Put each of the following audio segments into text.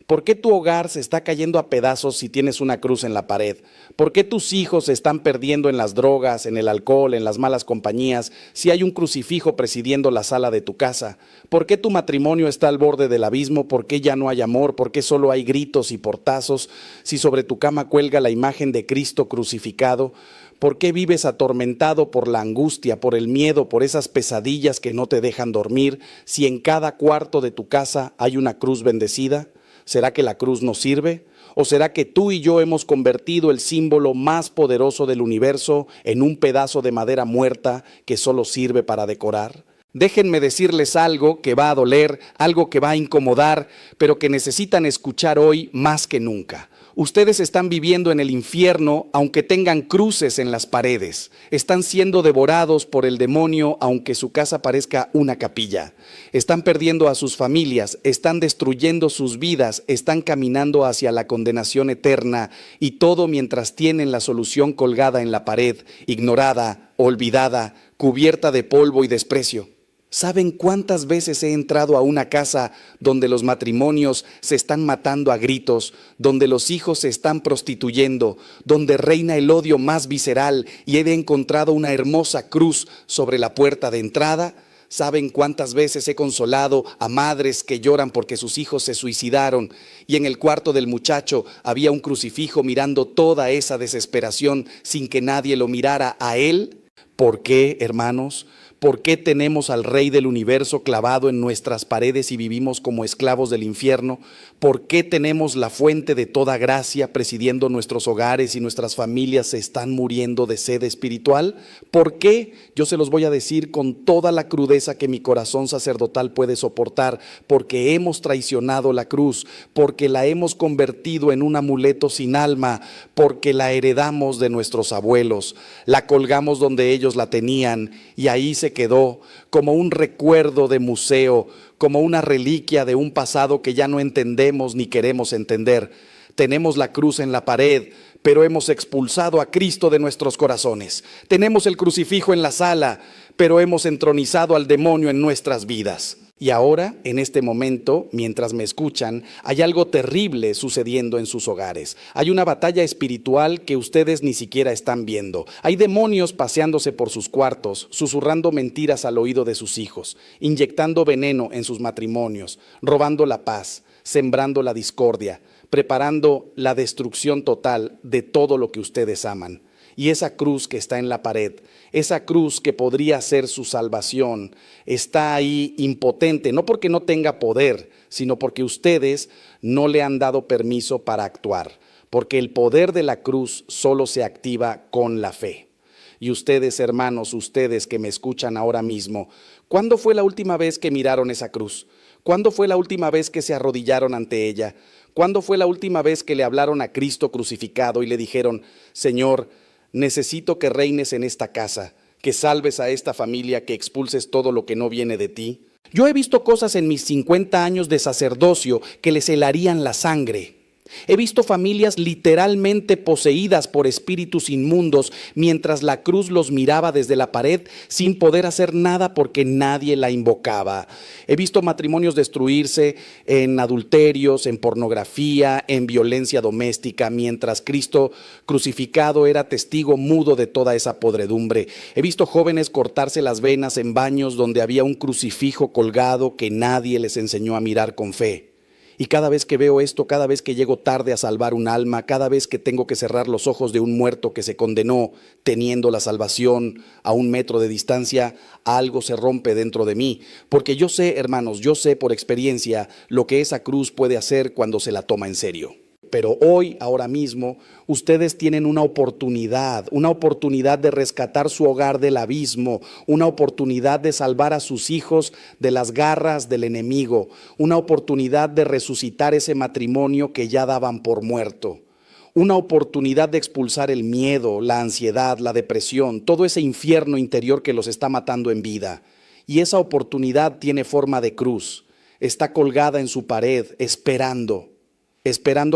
¿Por qué tu hogar se está cayendo a pedazos si tienes una cruz en la pared? ¿Por qué tus hijos se están perdiendo en las drogas, en el alcohol, en las malas compañías, si hay un crucifijo presidiendo la sala de tu casa? ¿Por qué tu matrimonio está al borde del abismo? ¿Por qué ya no hay amor? ¿Por qué solo hay gritos y portazos? Si sobre tu cama cuelga la imagen de Cristo crucificado, ¿por qué vives atormentado por la angustia, por el miedo, por esas pesadillas que no te dejan dormir, si en cada cuarto de tu casa hay una cruz bendecida? ¿Será que la cruz no sirve? ¿O será que tú y yo hemos convertido el símbolo más poderoso del universo en un pedazo de madera muerta que solo sirve para decorar? Déjenme decirles algo que va a doler, algo que va a incomodar, pero que necesitan escuchar hoy más que nunca. Ustedes están viviendo en el infierno aunque tengan cruces en las paredes. Están siendo devorados por el demonio aunque su casa parezca una capilla. Están perdiendo a sus familias, están destruyendo sus vidas, están caminando hacia la condenación eterna y todo mientras tienen la solución colgada en la pared, ignorada, olvidada, cubierta de polvo y desprecio. ¿Saben cuántas veces he entrado a una casa donde los matrimonios se están matando a gritos, donde los hijos se están prostituyendo, donde reina el odio más visceral y he encontrado una hermosa cruz sobre la puerta de entrada? ¿Saben cuántas veces he consolado a madres que lloran porque sus hijos se suicidaron y en el cuarto del muchacho había un crucifijo mirando toda esa desesperación sin que nadie lo mirara a él? ¿Por qué, hermanos? ¿Por qué tenemos al Rey del Universo clavado en nuestras paredes y vivimos como esclavos del infierno? ¿Por qué tenemos la fuente de toda gracia presidiendo nuestros hogares y nuestras familias se están muriendo de sed espiritual? ¿Por qué? Yo se los voy a decir con toda la crudeza que mi corazón sacerdotal puede soportar, porque hemos traicionado la cruz, porque la hemos convertido en un amuleto sin alma, porque la heredamos de nuestros abuelos, la colgamos donde ellos la tenían y ahí se quedó como un recuerdo de museo, como una reliquia de un pasado que ya no entendemos ni queremos entender. Tenemos la cruz en la pared, pero hemos expulsado a Cristo de nuestros corazones. Tenemos el crucifijo en la sala, pero hemos entronizado al demonio en nuestras vidas. Y ahora, en este momento, mientras me escuchan, hay algo terrible sucediendo en sus hogares. Hay una batalla espiritual que ustedes ni siquiera están viendo. Hay demonios paseándose por sus cuartos, susurrando mentiras al oído de sus hijos, inyectando veneno en sus matrimonios, robando la paz, sembrando la discordia, preparando la destrucción total de todo lo que ustedes aman. Y esa cruz que está en la pared, esa cruz que podría ser su salvación, está ahí impotente, no porque no tenga poder, sino porque ustedes no le han dado permiso para actuar, porque el poder de la cruz solo se activa con la fe. Y ustedes, hermanos, ustedes que me escuchan ahora mismo, ¿cuándo fue la última vez que miraron esa cruz? ¿Cuándo fue la última vez que se arrodillaron ante ella? ¿Cuándo fue la última vez que le hablaron a Cristo crucificado y le dijeron, Señor, necesito que reines en esta casa, que salves a esta familia, que expulses todo lo que no viene de ti? Yo he visto cosas en mis 50 años de sacerdocio que les helarían la sangre. He visto familias literalmente poseídas por espíritus inmundos mientras la cruz los miraba desde la pared sin poder hacer nada porque nadie la invocaba. He visto matrimonios destruirse en adulterios, en pornografía, en violencia doméstica, mientras Cristo crucificado era testigo mudo de toda esa podredumbre. He visto jóvenes cortarse las venas en baños donde había un crucifijo colgado que nadie les enseñó a mirar con fe. Y cada vez que veo esto, cada vez que llego tarde a salvar un alma, cada vez que tengo que cerrar los ojos de un muerto que se condenó teniendo la salvación a 1 metro de distancia, algo se rompe dentro de mí. Porque yo sé, hermanos, yo sé por experiencia lo que esa cruz puede hacer cuando se la toma en serio. Pero hoy, ahora mismo, ustedes tienen una oportunidad de rescatar su hogar del abismo, una oportunidad de salvar a sus hijos de las garras del enemigo, una oportunidad de resucitar ese matrimonio que ya daban por muerto, una oportunidad de expulsar el miedo, la ansiedad, la depresión, todo ese infierno interior que los está matando en vida. Y esa oportunidad tiene forma de cruz, está colgada en su pared, esperando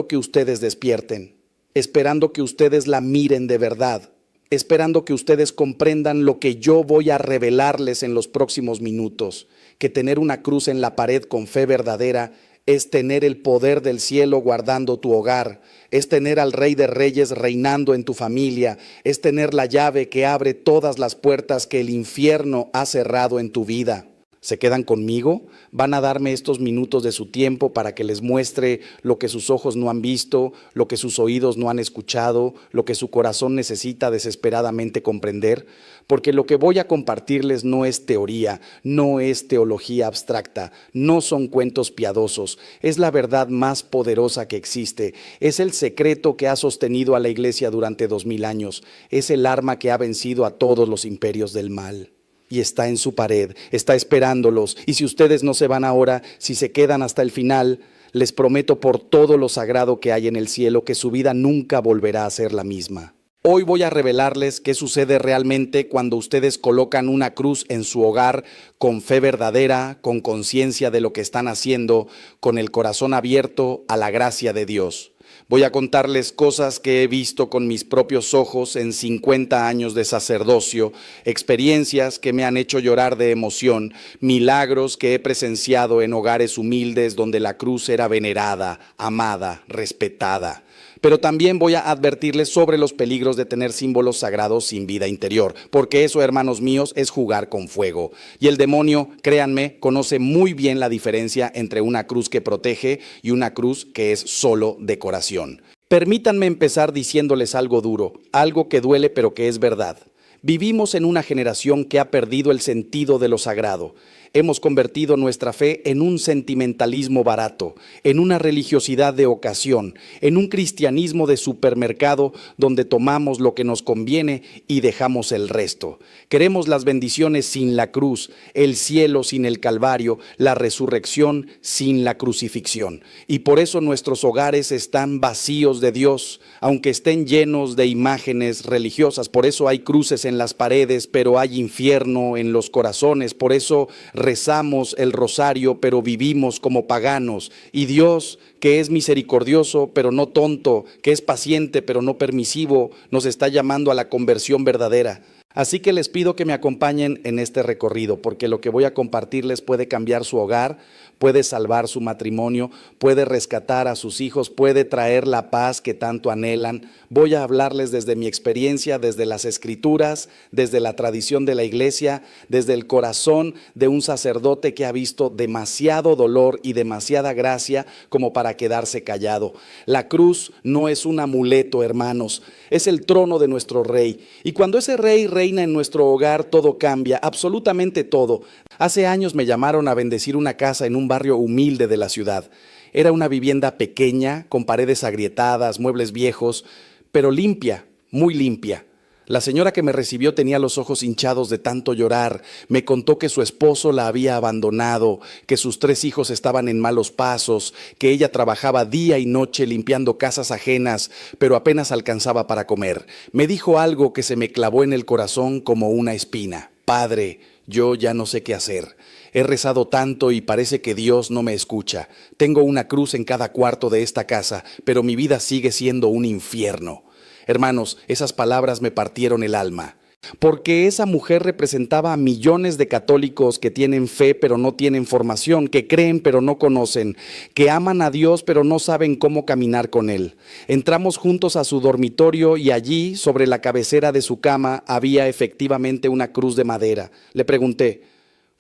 que ustedes despierten, esperando que ustedes la miren de verdad, esperando que ustedes comprendan lo que yo voy a revelarles en los próximos minutos, que tener una cruz en la pared con fe verdadera es tener el poder del cielo guardando tu hogar, es tener al Rey de Reyes reinando en tu familia, es tener la llave que abre todas las puertas que el infierno ha cerrado en tu vida. ¿Se quedan conmigo? Van a darme estos minutos de su tiempo para que les muestre lo que sus ojos no han visto, lo que sus oídos no han escuchado, lo que su corazón necesita desesperadamente comprender, porque lo que voy a compartirles no es teoría, no es teología abstracta, no son cuentos piadosos, es la verdad más poderosa que existe, es el secreto que ha sostenido a la iglesia durante 2000 años, es el arma que ha vencido a todos los imperios del mal. Y está en su pared, está esperándolos. Y si ustedes no se van ahora, si se quedan hasta el final, les prometo por todo lo sagrado que hay en el cielo que su vida nunca volverá a ser la misma. Hoy voy a revelarles qué sucede realmente cuando ustedes colocan una cruz en su hogar con fe verdadera, con conciencia de lo que están haciendo, con el corazón abierto a la gracia de Dios. Voy a contarles cosas que he visto con mis propios ojos en 50 años de sacerdocio, experiencias que me han hecho llorar de emoción, milagros que he presenciado en hogares humildes donde la cruz era venerada, amada, respetada. Pero también voy a advertirles sobre los peligros de tener símbolos sagrados sin vida interior, porque eso, hermanos míos, es jugar con fuego. Y el demonio, créanme, conoce muy bien la diferencia entre una cruz que protege y una cruz que es solo decoración. Permítanme empezar diciéndoles algo duro, algo que duele pero que es verdad. Vivimos en una generación que ha perdido el sentido de lo sagrado. Hemos convertido nuestra fe en un sentimentalismo barato, en una religiosidad de ocasión, en un cristianismo de supermercado donde tomamos lo que nos conviene y dejamos el resto. Queremos las bendiciones sin la cruz, el cielo sin el Calvario, la resurrección sin la crucifixión. Y por eso nuestros hogares están vacíos de Dios, aunque estén llenos de imágenes religiosas. Por eso hay cruces en las paredes, pero hay infierno en los corazones. Por eso rezamos el rosario, pero vivimos como paganos. Y Dios, que es misericordioso, pero no tonto, que es paciente, pero no permisivo, nos está llamando a la conversión verdadera. Así que les pido que me acompañen en este recorrido, porque lo que voy a compartirles puede cambiar su hogar, puede salvar su matrimonio, puede rescatar a sus hijos, puede traer la paz que tanto anhelan. Voy a hablarles desde mi experiencia, desde las Escrituras, desde la tradición de la iglesia, desde el corazón de un sacerdote que ha visto demasiado dolor y demasiada gracia como para quedarse callado. La cruz no es un amuleto, hermanos, es el trono de nuestro Rey. Y cuando ese Rey reina en nuestro hogar, todo cambia, absolutamente todo. Hace años me llamaron a bendecir una casa en un barrio humilde de la ciudad. Era una vivienda pequeña, con paredes agrietadas, muebles viejos, pero limpia, muy limpia. La señora que me recibió tenía los ojos hinchados de tanto llorar. Me contó que su esposo la había abandonado, que sus 3 hijos estaban en malos pasos, que ella trabajaba día y noche limpiando casas ajenas, pero apenas alcanzaba para comer. Me dijo algo que se me clavó en el corazón como una espina. Padre, yo ya no sé qué hacer. He rezado tanto y parece que Dios no me escucha. Tengo una cruz en cada cuarto de esta casa, pero mi vida sigue siendo un infierno. Hermanos, esas palabras me partieron el alma, porque esa mujer representaba a millones de católicos que tienen fe pero no tienen formación, que creen pero no conocen, que aman a Dios pero no saben cómo caminar con Él. Entramos juntos a su dormitorio y allí, sobre la cabecera de su cama, había efectivamente una cruz de madera. Le pregunté,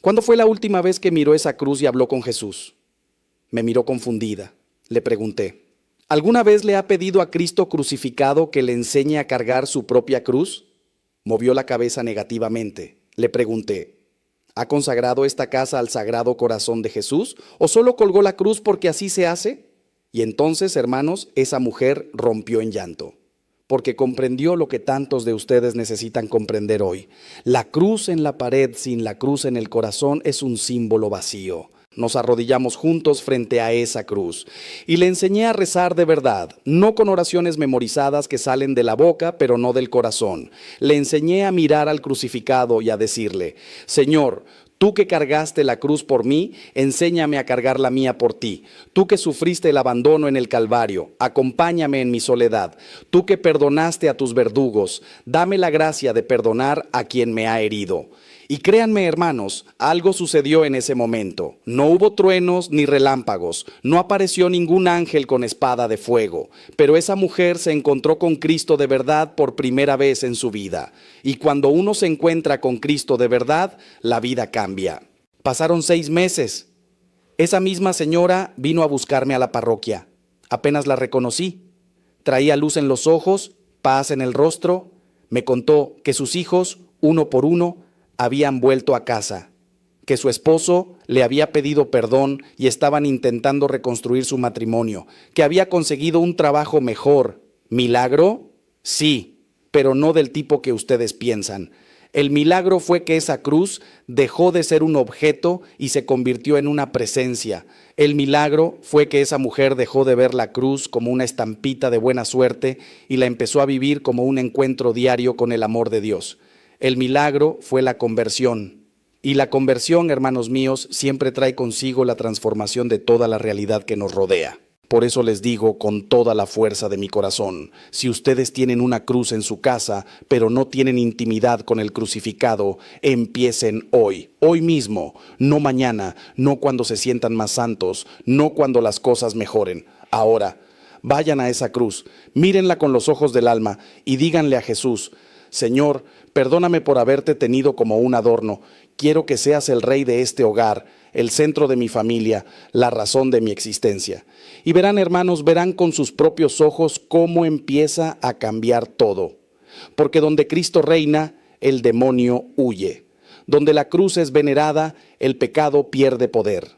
¿cuándo fue la última vez que miró esa cruz y habló con Jesús? Me miró confundida. Le pregunté, ¿alguna vez le ha pedido a Cristo crucificado que le enseñe a cargar su propia cruz? Movió la cabeza negativamente. Le pregunté, ¿ha consagrado esta casa al Sagrado Corazón de Jesús o solo colgó la cruz porque así se hace? Y entonces, hermanos, esa mujer rompió en llanto, porque comprendió lo que tantos de ustedes necesitan comprender hoy. La cruz en la pared sin la cruz en el corazón es un símbolo vacío. Nos arrodillamos juntos frente a esa cruz y le enseñé a rezar de verdad, no con oraciones memorizadas que salen de la boca pero no del corazón. Le enseñé a mirar al crucificado y a decirle, Señor, tú que cargaste la cruz por mí, enséñame a cargar la mía por ti. Tú que sufriste el abandono en el Calvario, acompáñame en mi soledad. Tú que perdonaste a tus verdugos, dame la gracia de perdonar a quien me ha herido. Y créanme, hermanos, algo sucedió en ese momento. No hubo truenos ni relámpagos, no apareció ningún ángel con espada de fuego, pero esa mujer se encontró con Cristo de verdad por primera vez en su vida. Y cuando uno se encuentra con Cristo de verdad, la vida cambia. Pasaron 6 meses. Esa misma señora vino a buscarme a la parroquia. Apenas la reconocí. Traía luz en los ojos, paz en el rostro. Me contó que sus hijos, uno por uno, habían vuelto a casa, que su esposo le había pedido perdón y estaban intentando reconstruir su matrimonio, que había conseguido un trabajo mejor. ¿Milagro? Sí, pero no del tipo que ustedes piensan. El milagro fue que esa cruz dejó de ser un objeto y se convirtió en una presencia. El milagro fue que esa mujer dejó de ver la cruz como una estampita de buena suerte y la empezó a vivir como un encuentro diario con el amor de Dios. El milagro fue la conversión. Y la conversión, hermanos míos, siempre trae consigo la transformación de toda la realidad que nos rodea. Por eso les digo con toda la fuerza de mi corazón, si ustedes tienen una cruz en su casa, pero no tienen intimidad con el crucificado, empiecen hoy, hoy mismo, no mañana, no cuando se sientan más santos, no cuando las cosas mejoren. Ahora, vayan a esa cruz, mírenla con los ojos del alma y díganle a Jesús: Señor, perdóname por haberte tenido como un adorno. Quiero que seas el rey de este hogar, el centro de mi familia, la razón de mi existencia. Y verán, hermanos, verán con sus propios ojos cómo empieza a cambiar todo. Porque donde Cristo reina, el demonio huye. Donde la cruz es venerada, el pecado pierde poder.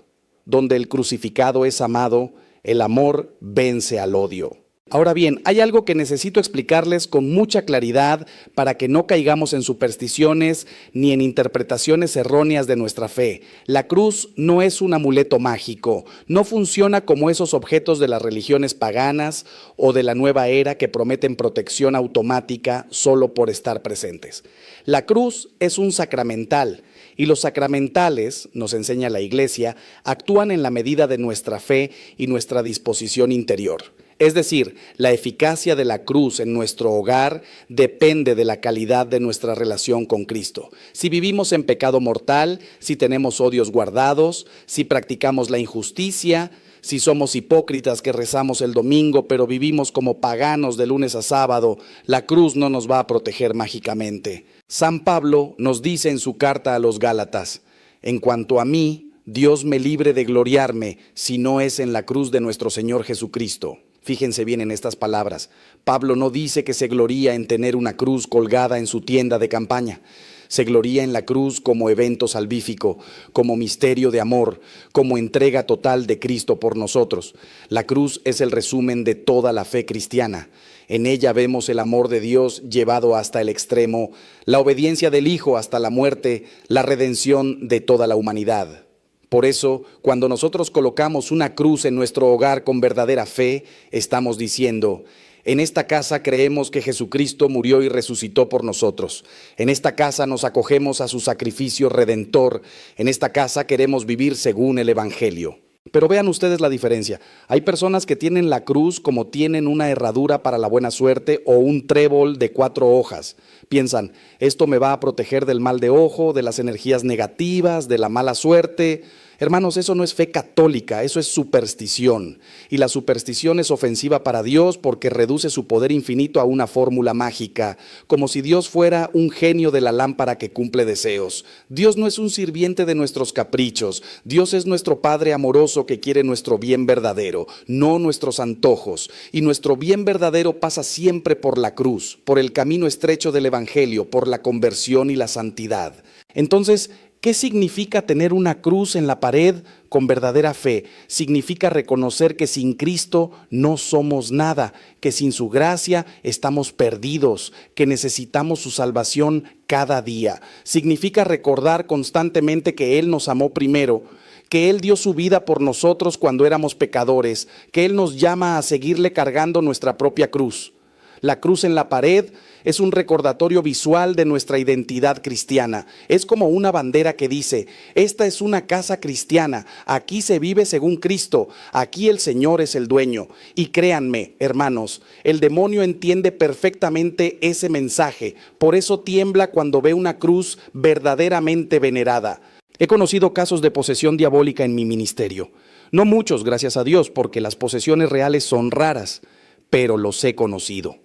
Donde el crucificado es amado, el amor vence al odio. Ahora bien, hay algo que necesito explicarles con mucha claridad para que no caigamos en supersticiones ni en interpretaciones erróneas de nuestra fe. La cruz no es un amuleto mágico, no funciona como esos objetos de las religiones paganas o de la nueva era que prometen protección automática solo por estar presentes. La cruz es un sacramental. Y los sacramentales, nos enseña la Iglesia, actúan en la medida de nuestra fe y nuestra disposición interior. Es decir, la eficacia de la cruz en nuestro hogar depende de la calidad de nuestra relación con Cristo. Si vivimos en pecado mortal, si tenemos odios guardados, si practicamos la injusticia, si somos hipócritas que rezamos el domingo pero vivimos como paganos de lunes a sábado, la cruz no nos va a proteger mágicamente. San Pablo nos dice en su carta a los Gálatas: en cuanto a mí, Dios me libre de gloriarme si no es en la cruz de nuestro Señor Jesucristo. Fíjense bien en estas palabras. Pablo no dice que se gloría en tener una cruz colgada en su tienda de campaña. Se gloría en la cruz como evento salvífico, como misterio de amor, como entrega total de Cristo por nosotros. La cruz es el resumen de toda la fe cristiana. En ella vemos el amor de Dios llevado hasta el extremo, la obediencia del Hijo hasta la muerte, la redención de toda la humanidad. Por eso, cuando nosotros colocamos una cruz en nuestro hogar con verdadera fe, estamos diciendo: en esta casa creemos que Jesucristo murió y resucitó por nosotros. En esta casa nos acogemos a su sacrificio redentor. En esta casa queremos vivir según el Evangelio. Pero vean ustedes la diferencia. Hay personas que tienen la cruz como tienen una herradura para la buena suerte o un trébol de 4 hojas. Piensan: esto me va a proteger del mal de ojo, de las energías negativas, de la mala suerte. Hermanos, eso no es fe católica, eso es superstición. Y la superstición es ofensiva para Dios porque reduce su poder infinito a una fórmula mágica, como si Dios fuera un genio de la lámpara que cumple deseos. Dios no es un sirviente de nuestros caprichos. Dios es nuestro Padre amoroso que quiere nuestro bien verdadero, no nuestros antojos. Y nuestro bien verdadero pasa siempre por la cruz, por el camino estrecho del Evangelio, por la conversión y la santidad. Entonces, ¿qué significa tener una cruz en la pared con verdadera fe? Significa reconocer que sin Cristo no somos nada, que sin su gracia estamos perdidos, que necesitamos su salvación cada día. Significa recordar constantemente que Él nos amó primero, que Él dio su vida por nosotros cuando éramos pecadores, que Él nos llama a seguirle cargando nuestra propia cruz. La cruz en la pared es un recordatorio visual de nuestra identidad cristiana. Es como una bandera que dice, esta es una casa cristiana, aquí se vive según Cristo, aquí el Señor es el dueño. Y créanme, hermanos, el demonio entiende perfectamente ese mensaje, por eso tiembla cuando ve una cruz verdaderamente venerada. He conocido casos de posesión diabólica en mi ministerio. No muchos, gracias a Dios, porque las posesiones reales son raras, pero los he conocido.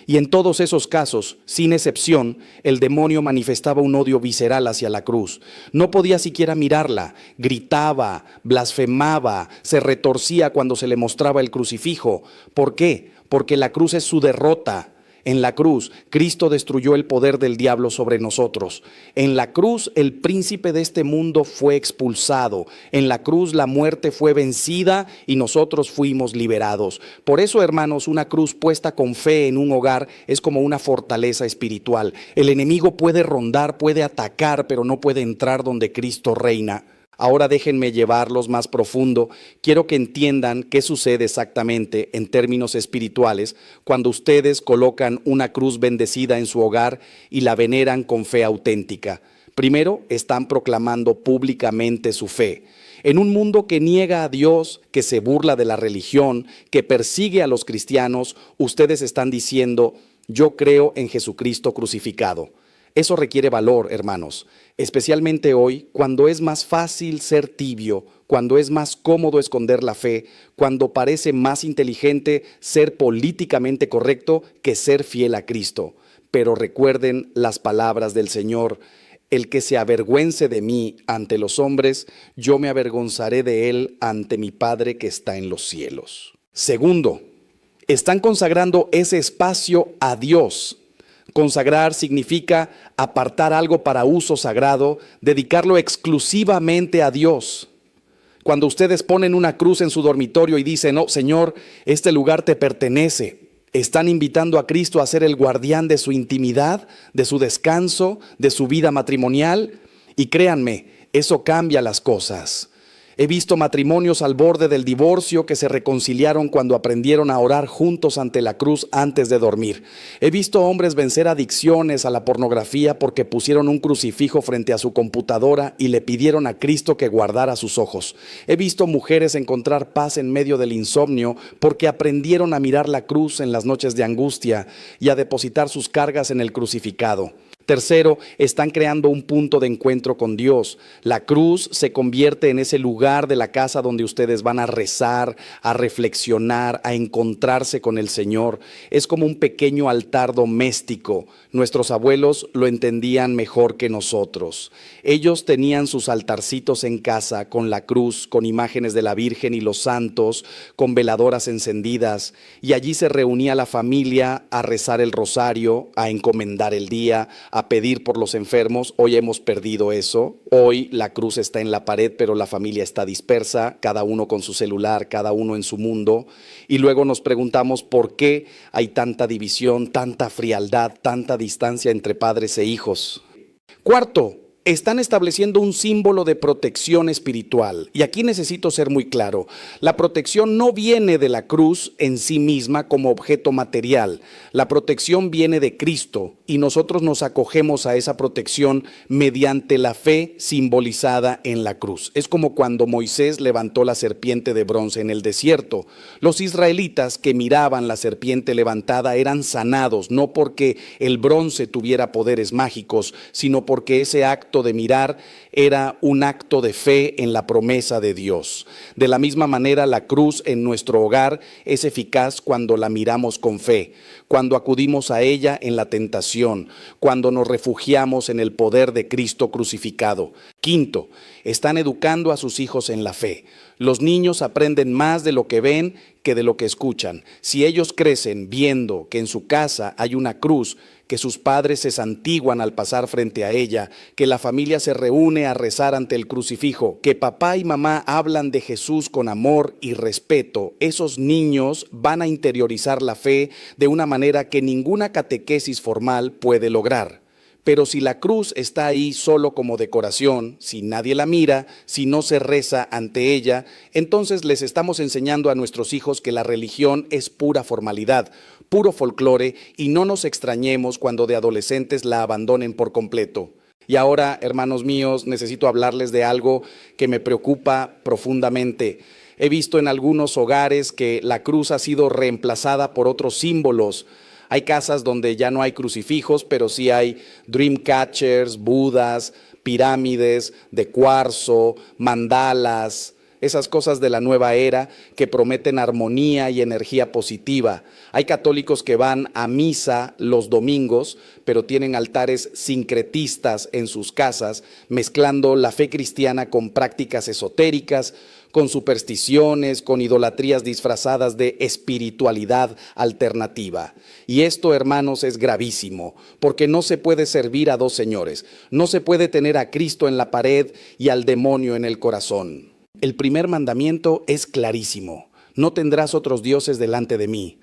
Y en todos esos casos, sin excepción, el demonio manifestaba un odio visceral hacia la cruz. No podía siquiera mirarla, gritaba, blasfemaba, se retorcía cuando se le mostraba el crucifijo. ¿Por qué? Porque la cruz es su derrota. En la cruz, Cristo destruyó el poder del diablo sobre nosotros. En la cruz, el príncipe de este mundo fue expulsado. En la cruz, la muerte fue vencida y nosotros fuimos liberados. Por eso, hermanos, una cruz puesta con fe en un hogar es como una fortaleza espiritual. El enemigo puede rondar, puede atacar, pero no puede entrar donde Cristo reina. Ahora déjenme llevarlos más profundo. Quiero que entiendan qué sucede exactamente en términos espirituales cuando ustedes colocan una cruz bendecida en su hogar y la veneran con fe auténtica. Primero, están proclamando públicamente su fe. En un mundo que niega a Dios, que se burla de la religión, que persigue a los cristianos, ustedes están diciendo, yo creo en Jesucristo crucificado. Eso requiere valor, hermanos, especialmente hoy, cuando es más fácil ser tibio, cuando es más cómodo esconder la fe, cuando parece más inteligente ser políticamente correcto que ser fiel a Cristo. Pero recuerden las palabras del Señor, el que se avergüence de mí ante los hombres, yo me avergonzaré de él ante mi Padre que está en los cielos. Segundo, están consagrando ese espacio a Dios. Consagrar significa apartar algo para uso sagrado, dedicarlo exclusivamente a Dios. Cuando ustedes ponen una cruz en su dormitorio y dicen, no, Señor, este lugar te pertenece, están invitando a Cristo a ser el guardián de su intimidad, de su descanso, de su vida matrimonial. Y créanme, eso cambia las cosas. He visto matrimonios al borde del divorcio que se reconciliaron cuando aprendieron a orar juntos ante la cruz antes de dormir. He visto hombres vencer adicciones a la pornografía porque pusieron un crucifijo frente a su computadora y le pidieron a Cristo que guardara sus ojos. He visto mujeres encontrar paz en medio del insomnio porque aprendieron a mirar la cruz en las noches de angustia y a depositar sus cargas en el crucificado. Tercero, están creando un punto de encuentro con Dios. La cruz se convierte en ese lugar de la casa donde ustedes van a rezar, a reflexionar, a encontrarse con el Señor. Es como un pequeño altar doméstico. Nuestros abuelos lo entendían mejor que nosotros. Ellos tenían sus altarcitos en casa con la cruz, con imágenes de la Virgen y los santos, con veladoras encendidas. Y allí se reunía la familia a rezar el rosario, a encomendar el día, a pedir por los enfermos. Hoy hemos perdido eso. Hoy la cruz está en la pared, pero la familia está dispersa, cada uno con su celular, cada uno en su mundo. Y luego nos preguntamos por qué hay tanta división, tanta frialdad, tanta distancia entre padres e hijos. Cuarto, están estableciendo un símbolo de protección espiritual. Y aquí necesito ser muy claro. La protección no viene de la cruz en sí misma como objeto material. La protección viene de Cristo y nosotros nos acogemos a esa protección mediante la fe simbolizada en la cruz. Es como cuando Moisés levantó la serpiente de bronce en el desierto. Los israelitas que miraban la serpiente levantada eran sanados, no porque el bronce tuviera poderes mágicos, sino porque ese acto de mirar era un acto de fe en la promesa de Dios. De la misma manera, la cruz en nuestro hogar es eficaz cuando la miramos con fe, cuando acudimos a ella en la tentación, cuando nos refugiamos en el poder de Cristo crucificado. Quinto, están educando a sus hijos en la fe. Los niños aprenden más de lo que ven que de lo que escuchan. Si ellos crecen viendo que en su casa hay una cruz, que sus padres se santiguan al pasar frente a ella, que la familia se reúne a rezar ante el crucifijo, que papá y mamá hablan de Jesús con amor y respeto, esos niños van a interiorizar la fe de una manera que ninguna catequesis formal puede lograr. Pero si la cruz está ahí solo como decoración, si nadie la mira, si no se reza ante ella, entonces les estamos enseñando a nuestros hijos que la religión es pura formalidad, puro folclore, y no nos extrañemos cuando de adolescentes la abandonen por completo. Y ahora, hermanos míos, necesito hablarles de algo que me preocupa profundamente. He visto en algunos hogares que la cruz ha sido reemplazada por otros símbolos. Hay casas donde ya no hay crucifijos, pero sí hay dream catchers, budas, pirámides de cuarzo, mandalas, esas cosas de la nueva era que prometen armonía y energía positiva. Hay católicos que van a misa los domingos, pero tienen altares sincretistas en sus casas, mezclando la fe cristiana con prácticas esotéricas, con supersticiones, con idolatrías disfrazadas de espiritualidad alternativa. Y esto, hermanos, es gravísimo, porque no se puede servir a dos señores. No se puede tener a Cristo en la pared y al demonio en el corazón. El primer mandamiento es clarísimo: no tendrás otros dioses delante de mí.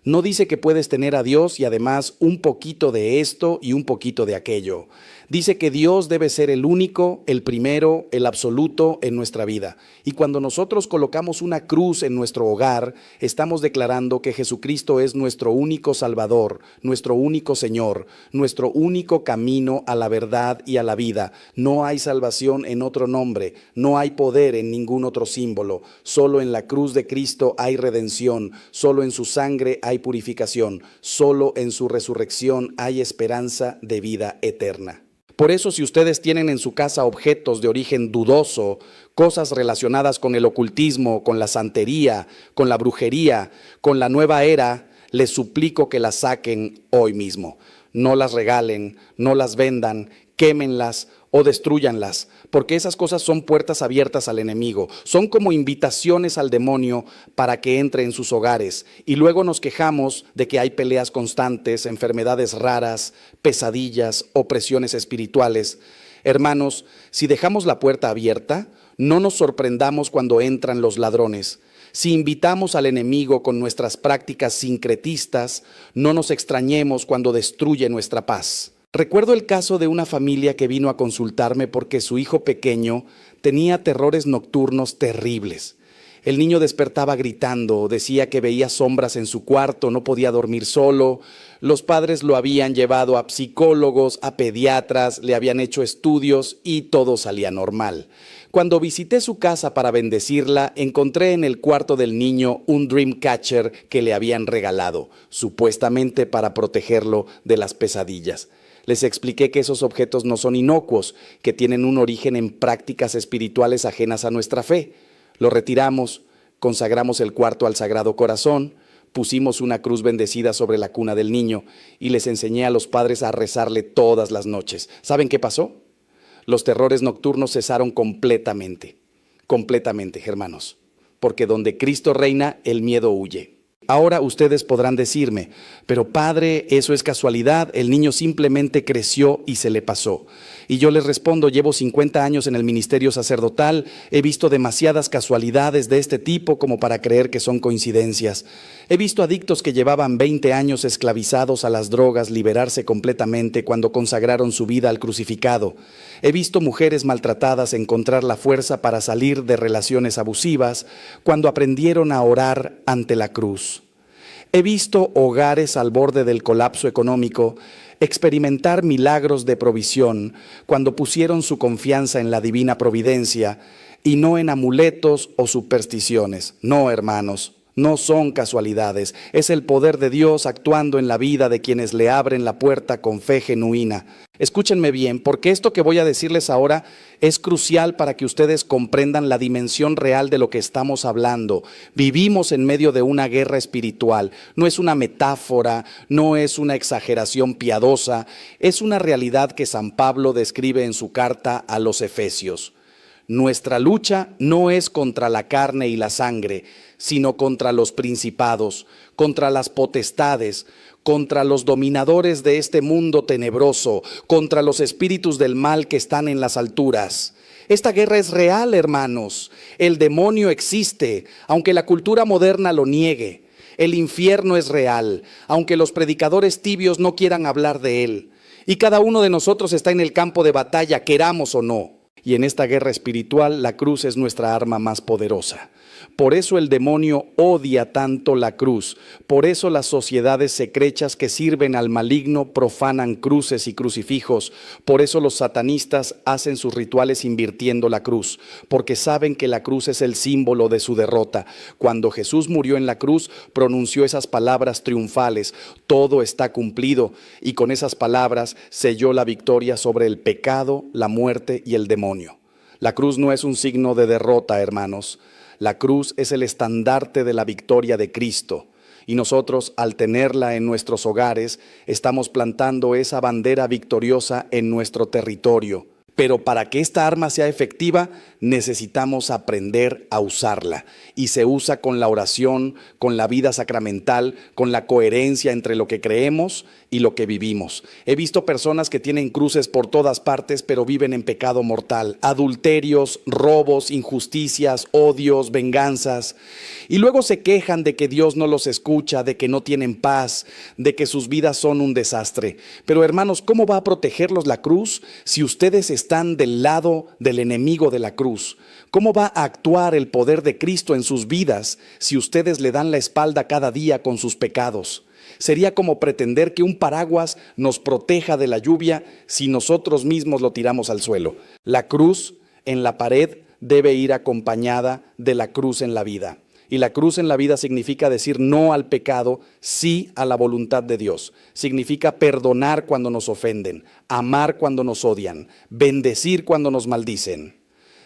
No dice que puedes tener a Dios y además un poquito de esto y un poquito de aquello. Dice que Dios debe ser el único, el primero, el absoluto en nuestra vida. Y cuando nosotros colocamos una cruz en nuestro hogar, estamos declarando que Jesucristo es nuestro único Salvador, nuestro único Señor, nuestro único camino a la verdad y a la vida. No hay salvación en otro nombre, no hay poder en ningún otro símbolo. Solo en la cruz de Cristo hay redención, solo en su sangre hay purificación, solo en su resurrección hay esperanza de vida eterna. Por eso, si ustedes tienen en su casa objetos de origen dudoso, cosas relacionadas con el ocultismo, con la santería, con la brujería, con la nueva era, les suplico que las saquen hoy mismo. No las regalen, no las vendan, quémenlas o destrúyanlas, porque esas cosas son puertas abiertas al enemigo, son como invitaciones al demonio para que entre en sus hogares. Y luego nos quejamos de que hay peleas constantes, enfermedades raras, pesadillas, opresiones espirituales. Hermanos, si dejamos la puerta abierta, no nos sorprendamos cuando entran los ladrones. Si invitamos al enemigo con nuestras prácticas sincretistas, no nos extrañemos cuando destruye nuestra paz. Recuerdo el caso de una familia que vino a consultarme porque su hijo pequeño tenía terrores nocturnos terribles. El niño despertaba gritando, decía que veía sombras en su cuarto, no podía dormir solo. Los padres lo habían llevado a psicólogos, a pediatras, le habían hecho estudios y todo salía normal. Cuando visité su casa para bendecirla, encontré en el cuarto del niño un Dreamcatcher que le habían regalado, supuestamente para protegerlo de las pesadillas. Les expliqué que esos objetos no son inocuos, que tienen un origen en prácticas espirituales ajenas a nuestra fe. Lo retiramos, consagramos el cuarto al Sagrado Corazón, pusimos una cruz bendecida sobre la cuna del niño y les enseñé a los padres a rezarle todas las noches. ¿Saben qué pasó? Los terrores nocturnos cesaron completamente, hermanos, porque donde Cristo reina, el miedo huye. Ahora ustedes podrán decirme, pero padre, eso es casualidad, el niño simplemente creció y se le pasó. Y yo les respondo, llevo 50 años en el ministerio sacerdotal, he visto demasiadas casualidades de este tipo como para creer que son coincidencias. He visto adictos que llevaban 20 años esclavizados a las drogas liberarse completamente cuando consagraron su vida al crucificado. He visto mujeres maltratadas encontrar la fuerza para salir de relaciones abusivas cuando aprendieron a orar ante la cruz. He visto hogares al borde del colapso económico experimentar milagros de provisión cuando pusieron su confianza en la divina providencia y no en amuletos o supersticiones. No, hermanos, no son casualidades. Es el poder de Dios actuando en la vida de quienes le abren la puerta con fe genuina. Escúchenme bien, porque esto que voy a decirles ahora es crucial para que ustedes comprendan la dimensión real de lo que estamos hablando. Vivimos en medio de una guerra espiritual. No es una metáfora, no es una exageración piadosa, es una realidad que San Pablo describe en su carta a los Efesios. Nuestra lucha no es contra la carne y la sangre, sino contra los principados, contra las potestades, contra los dominadores de este mundo tenebroso, contra los espíritus del mal que están en las alturas. Esta guerra es real, hermanos. El demonio existe, aunque la cultura moderna lo niegue. El infierno es real, aunque los predicadores tibios no quieran hablar de él. Y cada uno de nosotros está en el campo de batalla, queramos o no. Y en esta guerra espiritual, la cruz es nuestra arma más poderosa. Por eso el demonio odia tanto la cruz. Por eso las sociedades secretas que sirven al maligno profanan cruces y crucifijos. Por eso los satanistas hacen sus rituales invirtiendo la cruz, porque saben que la cruz es el símbolo de su derrota. Cuando Jesús murió en la cruz, pronunció esas palabras triunfales: todo está cumplido, y con esas palabras selló la victoria sobre el pecado, la muerte y el demonio. La cruz no es un signo de derrota, hermanos. La cruz es el estandarte de la victoria de Cristo, y nosotros, al tenerla en nuestros hogares, estamos plantando esa bandera victoriosa en nuestro territorio. Pero para que esta arma sea efectiva, necesitamos aprender a usarla. Y se usa con la oración, con la vida sacramental, con la coherencia entre lo que creemos y lo que vivimos. He visto personas que tienen cruces por todas partes, pero viven en pecado mortal. Adulterios, robos, injusticias, odios, venganzas. Y luego se quejan de que Dios no los escucha, de que no tienen paz, de que sus vidas son un desastre. Pero hermanos, ¿cómo va a protegerlos la cruz si ustedes están del lado del enemigo de la cruz? ¿Cómo va a actuar el poder de Cristo en sus vidas si ustedes le dan la espalda cada día con sus pecados? Sería como pretender que un paraguas nos proteja de la lluvia si nosotros mismos lo tiramos al suelo. La cruz en la pared debe ir acompañada de la cruz en la vida. Y la cruz en la vida significa decir no al pecado, sí a la voluntad de Dios. Significa perdonar cuando nos ofenden, amar cuando nos odian, bendecir cuando nos maldicen.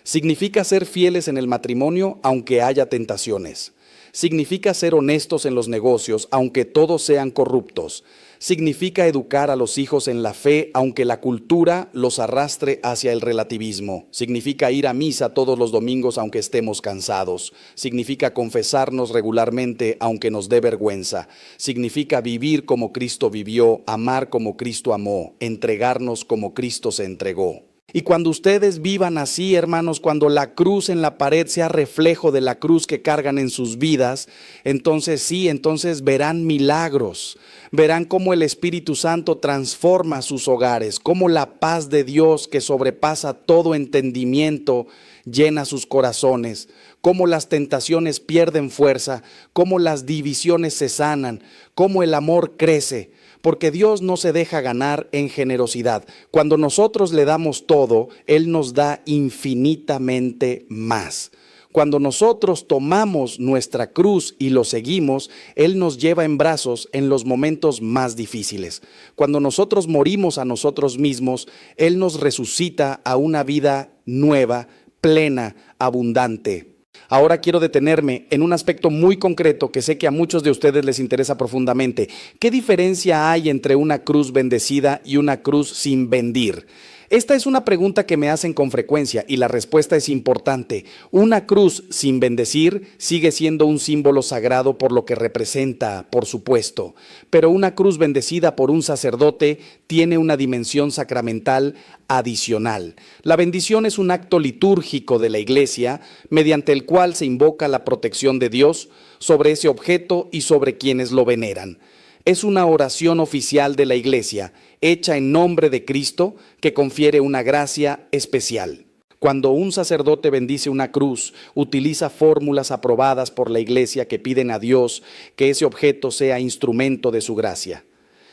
Significa ser fieles en el matrimonio aunque haya tentaciones. Significa ser honestos en los negocios aunque todos sean corruptos. Significa educar a los hijos en la fe aunque la cultura los arrastre hacia el relativismo. Significa ir a misa todos los domingos aunque estemos cansados. Significa confesarnos regularmente aunque nos dé vergüenza. Significa vivir como Cristo vivió, amar como Cristo amó, entregarnos como Cristo se entregó. Y cuando ustedes vivan así, hermanos, cuando la cruz en la pared sea reflejo de la cruz que cargan en sus vidas, entonces verán milagros, verán cómo el Espíritu Santo transforma sus hogares, cómo la paz de Dios que sobrepasa todo entendimiento llena sus corazones, cómo las tentaciones pierden fuerza, cómo las divisiones se sanan, cómo el amor crece. Porque Dios no se deja ganar en generosidad. Cuando nosotros le damos todo, Él nos da infinitamente más. Cuando nosotros tomamos nuestra cruz y lo seguimos, Él nos lleva en brazos en los momentos más difíciles. Cuando nosotros morimos a nosotros mismos, Él nos resucita a una vida nueva, plena, abundante. Ahora quiero detenerme en un aspecto muy concreto que sé que a muchos de ustedes les interesa profundamente. ¿Qué diferencia hay entre una cruz bendecida y una cruz sin bendir? Esta es una pregunta que me hacen con frecuencia y la respuesta es importante. Una cruz sin bendecir sigue siendo un símbolo sagrado por lo que representa, por supuesto. Pero una cruz bendecida por un sacerdote tiene una dimensión sacramental adicional. La bendición es un acto litúrgico de la Iglesia mediante el cual se invoca la protección de Dios sobre ese objeto y sobre quienes lo veneran. Es una oración oficial de la Iglesia, hecha en nombre de Cristo, que confiere una gracia especial. Cuando un sacerdote bendice una cruz, utiliza fórmulas aprobadas por la Iglesia que piden a Dios que ese objeto sea instrumento de su gracia.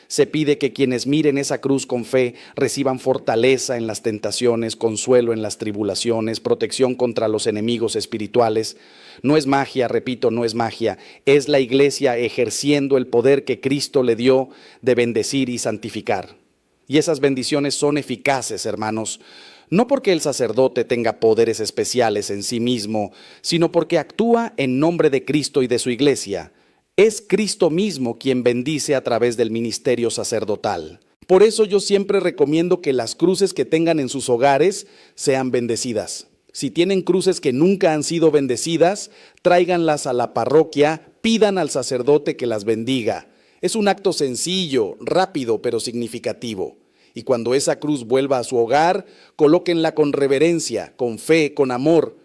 Se pide que quienes miren esa cruz con fe reciban fortaleza en las tentaciones, consuelo en las tribulaciones, protección contra los enemigos espirituales. No es magia, repito, no es magia. Es la Iglesia ejerciendo el poder que Cristo le dio de bendecir y santificar. Y esas bendiciones son eficaces, hermanos, no porque el sacerdote tenga poderes especiales en sí mismo, sino porque actúa en nombre de Cristo y de su Iglesia. Es Cristo mismo quien bendice a través del ministerio sacerdotal. Por eso yo siempre recomiendo que las cruces que tengan en sus hogares sean bendecidas. Si tienen cruces que nunca han sido bendecidas, tráiganlas a la parroquia, pidan al sacerdote que las bendiga. Es un acto sencillo, rápido, pero significativo. Y cuando esa cruz vuelva a su hogar, colóquenla con reverencia, con fe, con amor.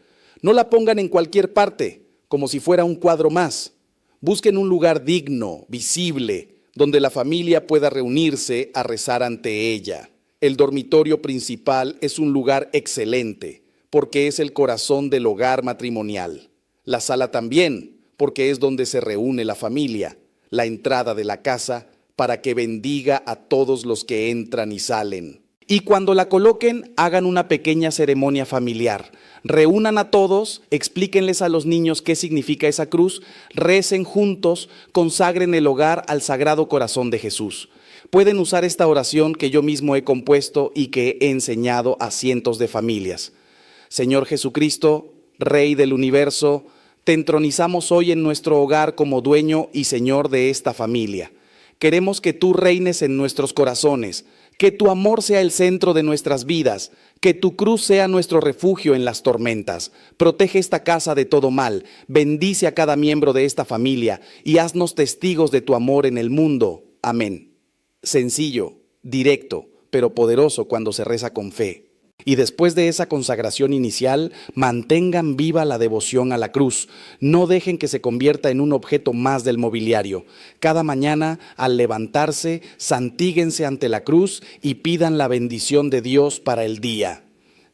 No la pongan en cualquier parte, como si fuera un cuadro más. Busquen un lugar digno, visible, donde la familia pueda reunirse a rezar ante ella. El dormitorio principal es un lugar excelente, porque es el corazón del hogar matrimonial. La sala también, porque es donde se reúne la familia. La entrada de la casa, para que bendiga a todos los que entran y salen. Y cuando la coloquen, hagan una pequeña ceremonia familiar. Reúnan a todos, explíquenles a los niños qué significa esa cruz, recen juntos, consagren el hogar al Sagrado Corazón de Jesús. Pueden usar esta oración que yo mismo he compuesto y que he enseñado a cientos de familias. Señor Jesucristo, Rey del universo, te entronizamos hoy en nuestro hogar como dueño y Señor de esta familia. Queremos que tú reines en nuestros corazones, que tu amor sea el centro de nuestras vidas, que tu cruz sea nuestro refugio en las tormentas. Protege esta casa de todo mal, bendice a cada miembro de esta familia y haznos testigos de tu amor en el mundo. Amén. Sencillo, directo, pero poderoso cuando se reza con fe. Y después de esa consagración inicial, mantengan viva la devoción a la cruz. No dejen que se convierta en un objeto más del mobiliario. Cada mañana, al levantarse, santíguense ante la cruz y pidan la bendición de Dios para el día.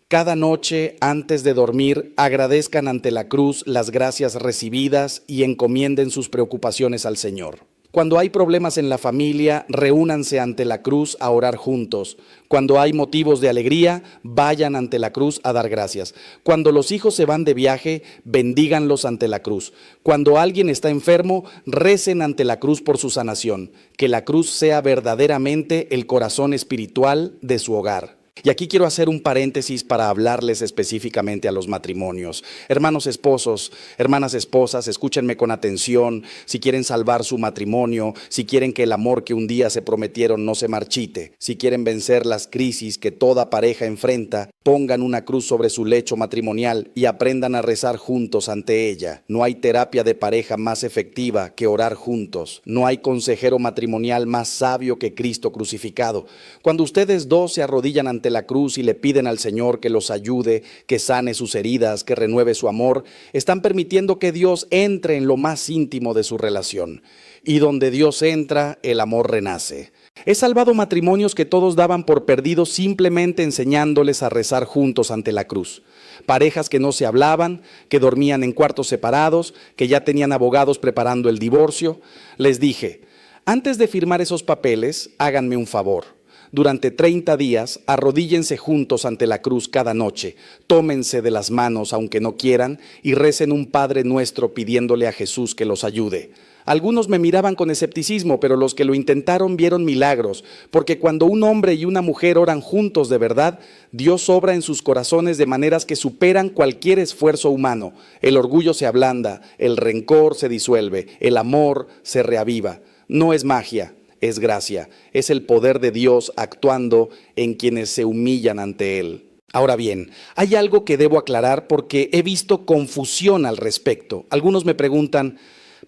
Cada noche, antes de dormir, agradezcan ante la cruz las gracias recibidas y encomienden sus preocupaciones al Señor. Cuando hay problemas en la familia, reúnanse ante la cruz a orar juntos. Cuando hay motivos de alegría, vayan ante la cruz a dar gracias. Cuando los hijos se van de viaje, bendíganlos ante la cruz. Cuando alguien está enfermo, recen ante la cruz por su sanación. Que la cruz sea verdaderamente el corazón espiritual de su hogar. Y aquí quiero hacer un paréntesis para hablarles específicamente a los matrimonios. Hermanos esposos, hermanas esposas, escúchenme con atención. Si quieren salvar su matrimonio, si quieren que el amor que un día se prometieron no se marchite, si quieren vencer las crisis que toda pareja enfrenta, pongan una cruz sobre su lecho matrimonial y aprendan a rezar juntos ante ella. No hay terapia de pareja más efectiva que orar juntos. No hay consejero matrimonial más sabio que Cristo crucificado. Cuando ustedes dos se arrodillan ante la cruz y le piden al Señor que los ayude, que sane sus heridas, que renueve su amor, están permitiendo que Dios entre en lo más íntimo de su relación. Y donde Dios entra, el amor renace. He salvado matrimonios que todos daban por perdidos simplemente enseñándoles a rezar juntos ante la cruz. Parejas que no se hablaban, que dormían en cuartos separados, que ya tenían abogados preparando el divorcio. Les dije, antes de firmar esos papeles, háganme un favor. Durante 30 días, arrodíllense juntos ante la cruz cada noche, tómense de las manos aunque no quieran y recen un Padre Nuestro pidiéndole a Jesús que los ayude. Algunos me miraban con escepticismo, pero los que lo intentaron vieron milagros, porque cuando un hombre y una mujer oran juntos de verdad, Dios obra en sus corazones de maneras que superan cualquier esfuerzo humano. El orgullo se ablanda, el rencor se disuelve, el amor se reaviva. No es magia. Es gracia, es el poder de Dios actuando en quienes se humillan ante Él. Ahora bien, hay algo que debo aclarar porque he visto confusión al respecto. Algunos me preguntan,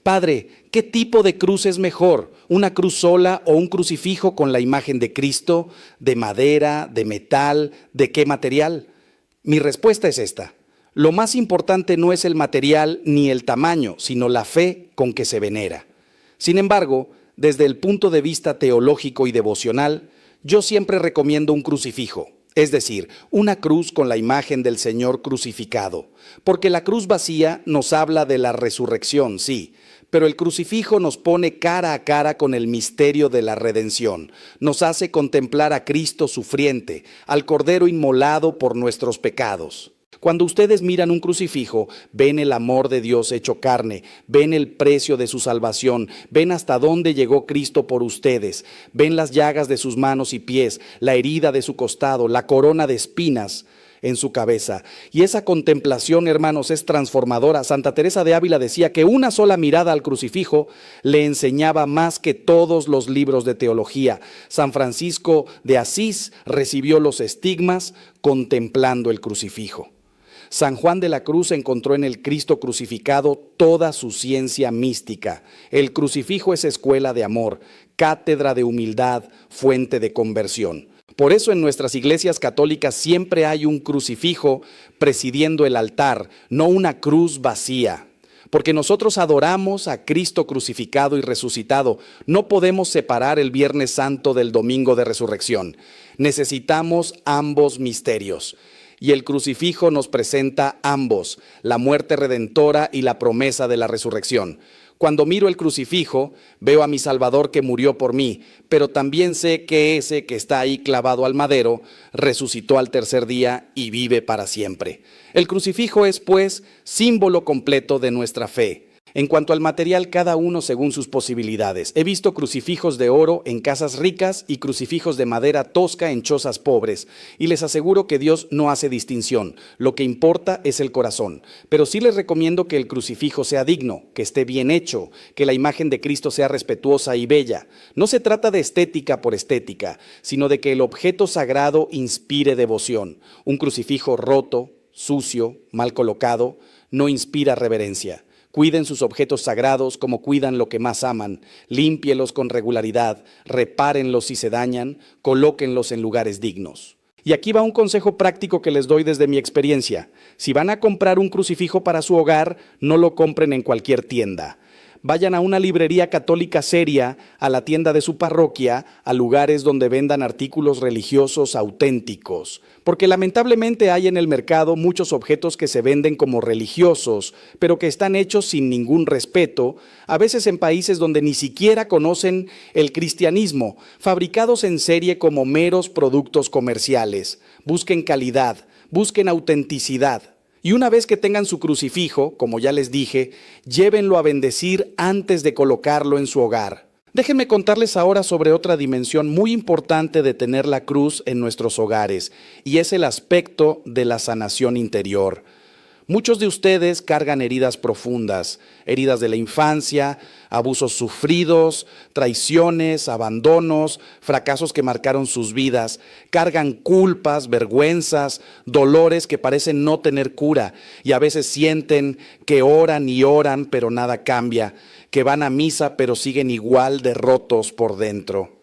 Padre, ¿qué tipo de cruz es mejor? ¿Una cruz sola o un crucifijo con la imagen de Cristo? ¿De madera, de metal, de qué material? Mi respuesta es esta. Lo más importante no es el material ni el tamaño, sino la fe con que se venera. Sin embargo, desde el punto de vista teológico y devocional, yo siempre recomiendo un crucifijo, es decir, una cruz con la imagen del Señor crucificado, porque la cruz vacía nos habla de la resurrección, sí, pero el crucifijo nos pone cara a cara con el misterio de la redención, nos hace contemplar a Cristo sufriente, al Cordero inmolado por nuestros pecados. Cuando ustedes miran un crucifijo, ven el amor de Dios hecho carne, ven el precio de su salvación, ven hasta dónde llegó Cristo por ustedes, ven las llagas de sus manos y pies, la herida de su costado, la corona de espinas en su cabeza. Y esa contemplación, hermanos, es transformadora. Santa Teresa de Ávila decía que una sola mirada al crucifijo le enseñaba más que todos los libros de teología. San Francisco de Asís recibió los estigmas contemplando el crucifijo. San Juan de la Cruz encontró en el Cristo crucificado toda su ciencia mística. El crucifijo es escuela de amor, cátedra de humildad, fuente de conversión. Por eso en nuestras iglesias católicas siempre hay un crucifijo presidiendo el altar, no una cruz vacía. porque nosotros adoramos a Cristo crucificado y resucitado. No podemos separar el Viernes Santo del Domingo de Resurrección. Necesitamos ambos misterios. Y el crucifijo nos presenta ambos, la muerte redentora y la promesa de la resurrección. Cuando miro el crucifijo, veo a mi Salvador que murió por mí, pero también sé que ese que está ahí clavado al madero resucitó al tercer día y vive para siempre. El crucifijo es, pues, símbolo completo de nuestra fe. En cuanto al material, cada uno según sus posibilidades. He visto crucifijos de oro en casas ricas y crucifijos de madera tosca en chozas pobres. Y les aseguro que Dios no hace distinción. Lo que importa es el corazón. Pero sí les recomiendo que el crucifijo sea digno, que esté bien hecho, que la imagen de Cristo sea respetuosa y bella. No se trata de estética por estética, sino de que el objeto sagrado inspire devoción. Un crucifijo roto, sucio, mal colocado, no inspira reverencia. Cuiden sus objetos sagrados como cuidan lo que más aman, límpielos con regularidad, repárenlos si se dañan, colóquenlos en lugares dignos. Y aquí va un consejo práctico que les doy desde mi experiencia. Si van a comprar un crucifijo para su hogar, no lo compren en cualquier tienda. Vayan a una librería católica seria, a la tienda de su parroquia, a lugares donde vendan artículos religiosos auténticos. Porque lamentablemente hay en el mercado muchos objetos que se venden como religiosos, pero que están hechos sin ningún respeto, a veces en países donde ni siquiera conocen el cristianismo, fabricados en serie como meros productos comerciales. Busquen calidad, busquen autenticidad. Y una vez que tengan su crucifijo, como ya les dije, llévenlo a bendecir antes de colocarlo en su hogar. Déjenme contarles ahora sobre otra dimensión muy importante de tener la cruz en nuestros hogares, y es el aspecto de la sanación interior. Muchos de ustedes cargan heridas profundas, heridas de la infancia, abusos sufridos, traiciones, abandonos, fracasos que marcaron sus vidas. Cargan culpas, vergüenzas, dolores que parecen no tener cura y a veces sienten que oran y oran pero nada cambia, que van a misa pero siguen igual de rotos por dentro.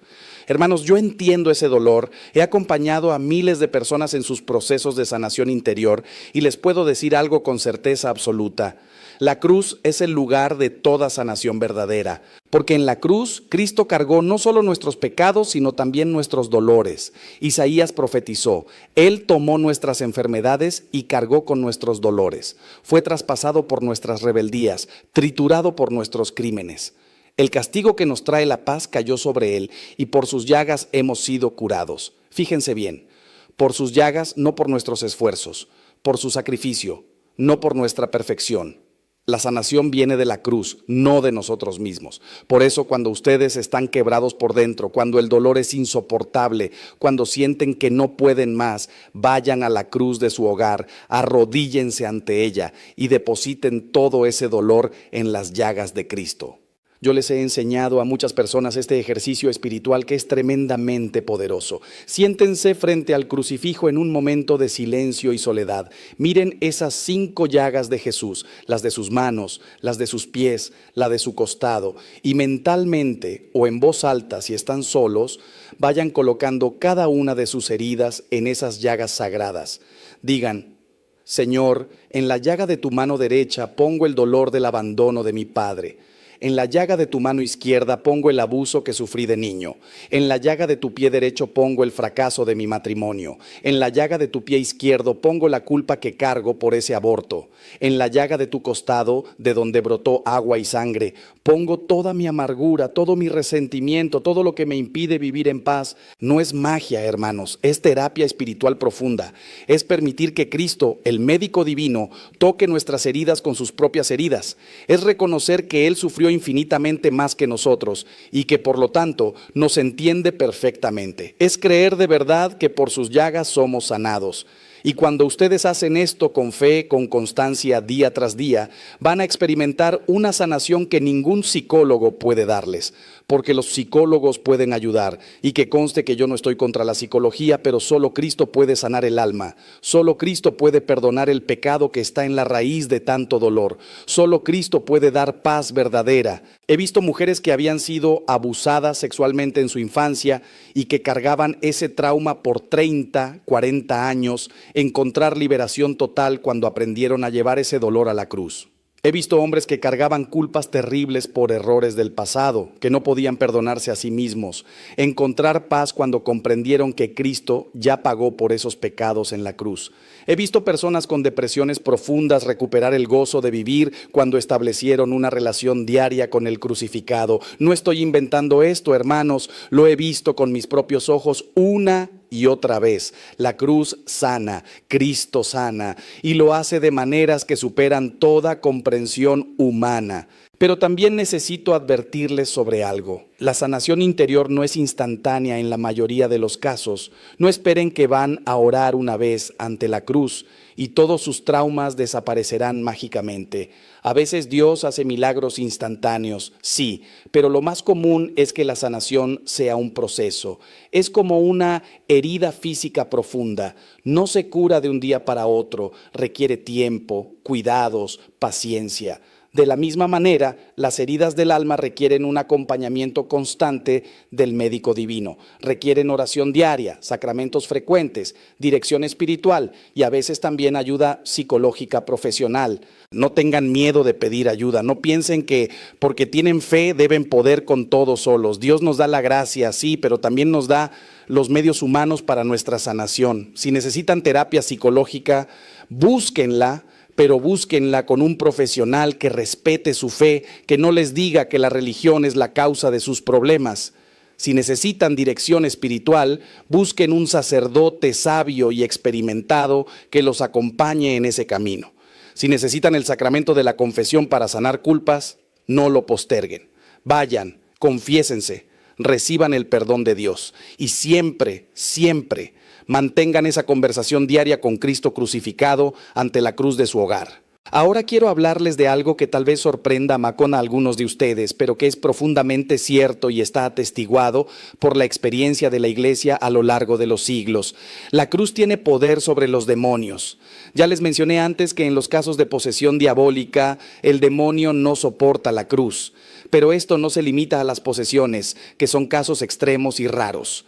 Hermanos, yo entiendo ese dolor, he acompañado a miles de personas en sus procesos de sanación interior y les puedo decir algo con certeza absoluta. La cruz es el lugar de toda sanación verdadera, porque en la cruz Cristo cargó no solo nuestros pecados, sino también nuestros dolores. Isaías profetizó, Él tomó nuestras enfermedades y cargó con nuestros dolores. Fue traspasado por nuestras rebeldías, triturado por nuestros crímenes. El castigo que nos trae la paz cayó sobre Él y por sus llagas hemos sido curados. Fíjense bien, por sus llagas, no por nuestros esfuerzos, por su sacrificio, no por nuestra perfección. La sanación viene de la cruz, no de nosotros mismos. Por eso cuando ustedes están quebrados por dentro, cuando el dolor es insoportable, cuando sienten que no pueden más, vayan a la cruz de su hogar, arrodíllense ante ella y depositen todo ese dolor en las llagas de Cristo. Yo les he enseñado a muchas personas este ejercicio espiritual que es tremendamente poderoso. Siéntense frente al crucifijo en un momento de silencio y soledad. Miren esas 5 llagas de Jesús, las de sus manos, las de sus pies, la de su costado. Y mentalmente o en voz alta, si están solos, vayan colocando cada una de sus heridas en esas llagas sagradas. Digan, Señor, en la llaga de tu mano derecha pongo el dolor del abandono de mi padre. En la llaga de tu mano izquierda pongo el abuso que sufrí de niño. En la llaga de tu pie derecho pongo el fracaso de mi matrimonio. En la llaga de tu pie izquierdo pongo la culpa que cargo por ese aborto. En la llaga de tu costado, de donde brotó agua y sangre, pongo toda mi amargura, todo mi resentimiento, todo lo que me impide vivir en paz. No es magia, hermanos, es terapia espiritual profunda. Es permitir que Cristo, el médico divino, toque nuestras heridas con sus propias heridas. Es reconocer que Él sufrió infinitamente más que nosotros y que por lo tanto nos entiende perfectamente. Es creer de verdad que por sus llagas somos sanados. Y cuando ustedes hacen esto con fe, con constancia, día tras día, van a experimentar una sanación que ningún psicólogo puede darles, porque los psicólogos pueden ayudar. Y que conste que yo no estoy contra la psicología, pero solo Cristo puede sanar el alma. Solo Cristo puede perdonar el pecado que está en la raíz de tanto dolor. Solo Cristo puede dar paz verdadera. He visto mujeres que habían sido abusadas sexualmente en su infancia y que cargaban ese trauma por 30, 40 años, encontrar liberación total cuando aprendieron a llevar ese dolor a la cruz. He visto hombres que cargaban culpas terribles por errores del pasado, que no podían perdonarse a sí mismos, encontrar paz cuando comprendieron que Cristo ya pagó por esos pecados en la cruz. He visto personas con depresiones profundas recuperar el gozo de vivir cuando establecieron una relación diaria con el crucificado. No estoy inventando esto, hermanos, lo he visto con mis propios ojos una y otra vez. La cruz sana, Cristo sana, y lo hace de maneras que superan toda comprensión humana. Pero también necesito advertirles sobre algo. La sanación interior no es instantánea en la mayoría de los casos. No esperen que van a orar una vez ante la cruz y todos sus traumas desaparecerán mágicamente. A veces Dios hace milagros instantáneos, sí, pero lo más común es que la sanación sea un proceso. Es como una herida física profunda. No se cura de un día para otro, requiere tiempo, cuidados, paciencia. De la misma manera, las heridas del alma requieren un acompañamiento constante del médico divino. Requieren oración diaria, sacramentos frecuentes, dirección espiritual y a veces también ayuda psicológica profesional. No tengan miedo de pedir ayuda. No piensen que porque tienen fe deben poder con todo solos. Dios nos da la gracia, sí, pero también nos da los medios humanos para nuestra sanación. Si necesitan terapia psicológica, búsquenla, pero búsquenla con un profesional que respete su fe, que no les diga que la religión es la causa de sus problemas. Si necesitan dirección espiritual, busquen un sacerdote sabio y experimentado que los acompañe en ese camino. Si necesitan el sacramento de la confesión para sanar culpas, no lo posterguen. Vayan, confiésense, reciban el perdón de Dios y siempre, siempre mantengan esa conversación diaria con Cristo crucificado ante la cruz de su hogar. Ahora quiero hablarles de algo que tal vez sorprenda a algunos de ustedes, pero que es profundamente cierto y está atestiguado por la experiencia de la Iglesia a lo largo de los siglos. La cruz tiene poder sobre los demonios. Ya les mencioné antes que en los casos de posesión diabólica, el demonio no soporta la cruz. Pero esto no se limita a las posesiones, que son casos extremos y raros.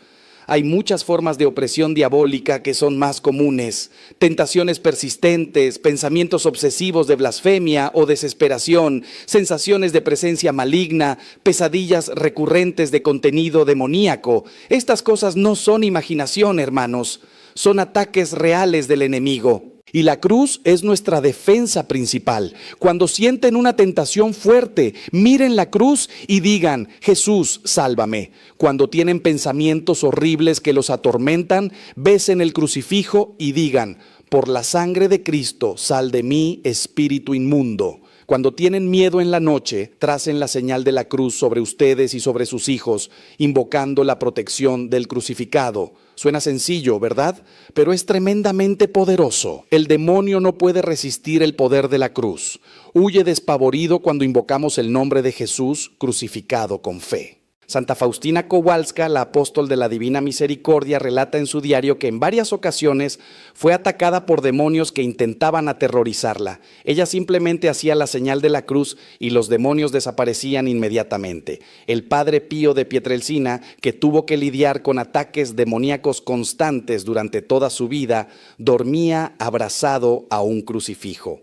Hay muchas formas de opresión diabólica que son más comunes, tentaciones persistentes, pensamientos obsesivos de blasfemia o desesperación, sensaciones de presencia maligna, pesadillas recurrentes de contenido demoníaco. Estas cosas no son imaginación, hermanos, son ataques reales del enemigo. Y la cruz es nuestra defensa principal. Cuando sienten una tentación fuerte, miren la cruz y digan, Jesús, sálvame. Cuando tienen pensamientos horribles que los atormentan, besen el crucifijo y digan, por la sangre de Cristo, sal de mí, espíritu inmundo. Cuando tienen miedo en la noche, tracen la señal de la cruz sobre ustedes y sobre sus hijos, invocando la protección del crucificado. Suena sencillo, ¿verdad? Pero es tremendamente poderoso. El demonio no puede resistir el poder de la cruz. Huye despavorido cuando invocamos el nombre de Jesús crucificado con fe. Santa Faustina Kowalska, la apóstol de la Divina Misericordia, relata en su diario que en varias ocasiones fue atacada por demonios que intentaban aterrorizarla. Ella simplemente hacía la señal de la cruz y los demonios desaparecían inmediatamente. El padre Pío de Pietrelcina, que tuvo que lidiar con ataques demoníacos constantes durante toda su vida, dormía abrazado a un crucifijo.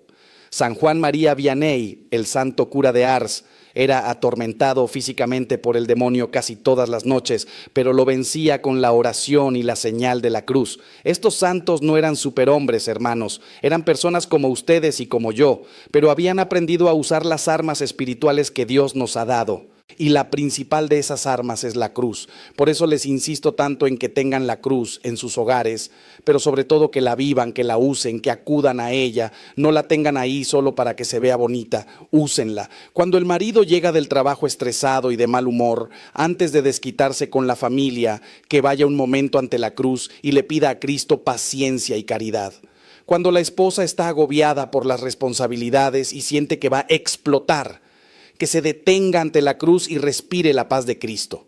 San Juan María Vianney, el santo cura de Ars, era atormentado físicamente por el demonio casi todas las noches, pero lo vencía con la oración y la señal de la cruz. Estos santos no eran superhombres, hermanos, eran personas como ustedes y como yo, pero habían aprendido a usar las armas espirituales que Dios nos ha dado. Y la principal de esas armas es la cruz. Por eso les insisto tanto en que tengan la cruz en sus hogares, pero sobre todo que la vivan, que la usen, que acudan a ella. No la tengan ahí solo para que se vea bonita, úsenla. Cuando el marido llega del trabajo estresado y de mal humor, antes de desquitarse con la familia, que vaya un momento ante la cruz y le pida a Cristo paciencia y caridad. Cuando la esposa está agobiada por las responsabilidades y siente que va a explotar, que se detenga ante la cruz y respire la paz de Cristo.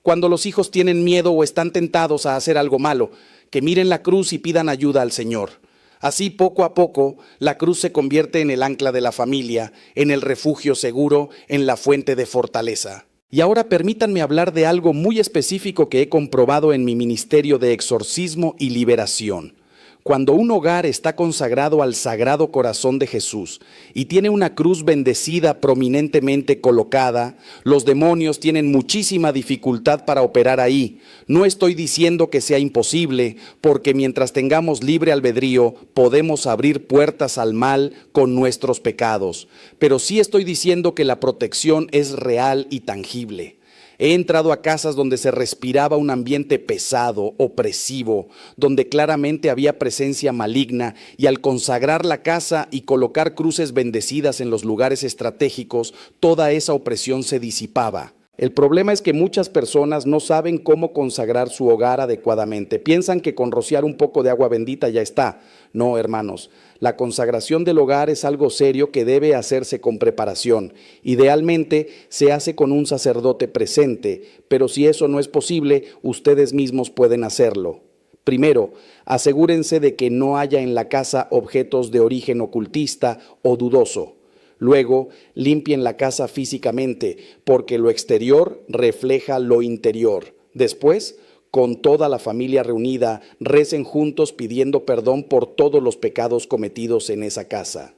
Cuando los hijos tienen miedo o están tentados a hacer algo malo, que miren la cruz y pidan ayuda al Señor. Así, poco a poco, la cruz se convierte en el ancla de la familia, en el refugio seguro, en la fuente de fortaleza. Y ahora permítanme hablar de algo muy específico que he comprobado en mi ministerio de exorcismo y liberación. Cuando un hogar está consagrado al Sagrado Corazón de Jesús y tiene una cruz bendecida prominentemente colocada, los demonios tienen muchísima dificultad para operar ahí. No estoy diciendo que sea imposible, porque mientras tengamos libre albedrío, podemos abrir puertas al mal con nuestros pecados. Pero sí estoy diciendo que la protección es real y tangible. He entrado a casas donde se respiraba un ambiente pesado, opresivo, donde claramente había presencia maligna, y al consagrar la casa y colocar cruces bendecidas en los lugares estratégicos, toda esa opresión se disipaba. El problema es que muchas personas no saben cómo consagrar su hogar adecuadamente. Piensan que con rociar un poco de agua bendita ya está. No, hermanos, la consagración del hogar es algo serio que debe hacerse con preparación. Idealmente se hace con un sacerdote presente, pero si eso no es posible, ustedes mismos pueden hacerlo. Primero, asegúrense de que no haya en la casa objetos de origen ocultista o dudoso. Luego, limpien la casa físicamente, porque lo exterior refleja lo interior. Después, con toda la familia reunida, recen juntos pidiendo perdón por todos los pecados cometidos en esa casa.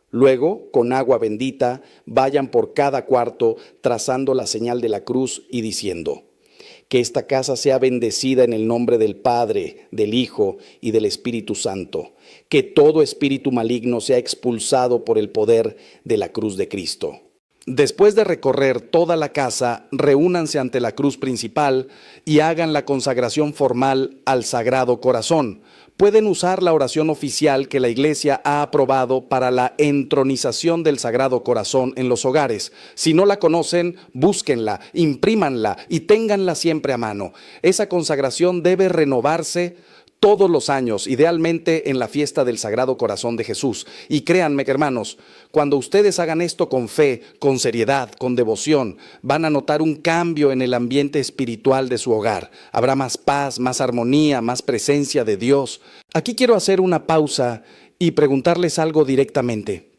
Luego, con agua bendita, vayan por cada cuarto trazando la señal de la cruz y diciendo: que esta casa sea bendecida en el nombre del Padre, del Hijo y del Espíritu Santo. Que todo espíritu maligno sea expulsado por el poder de la cruz de Cristo. Después de recorrer toda la casa, reúnanse ante la cruz principal y hagan la consagración formal al Sagrado Corazón. Pueden usar la oración oficial que la Iglesia ha aprobado para la entronización del Sagrado Corazón en los hogares. Si no la conocen, búsquenla, imprímanla y ténganla siempre a mano. Esa consagración debe renovarse todos los años, idealmente en la fiesta del Sagrado Corazón de Jesús. Y créanme, hermanos, cuando ustedes hagan esto con fe, con seriedad, con devoción, van a notar un cambio en el ambiente espiritual de su hogar. Habrá más paz, más armonía, más presencia de Dios. Aquí quiero hacer una pausa y preguntarles algo directamente.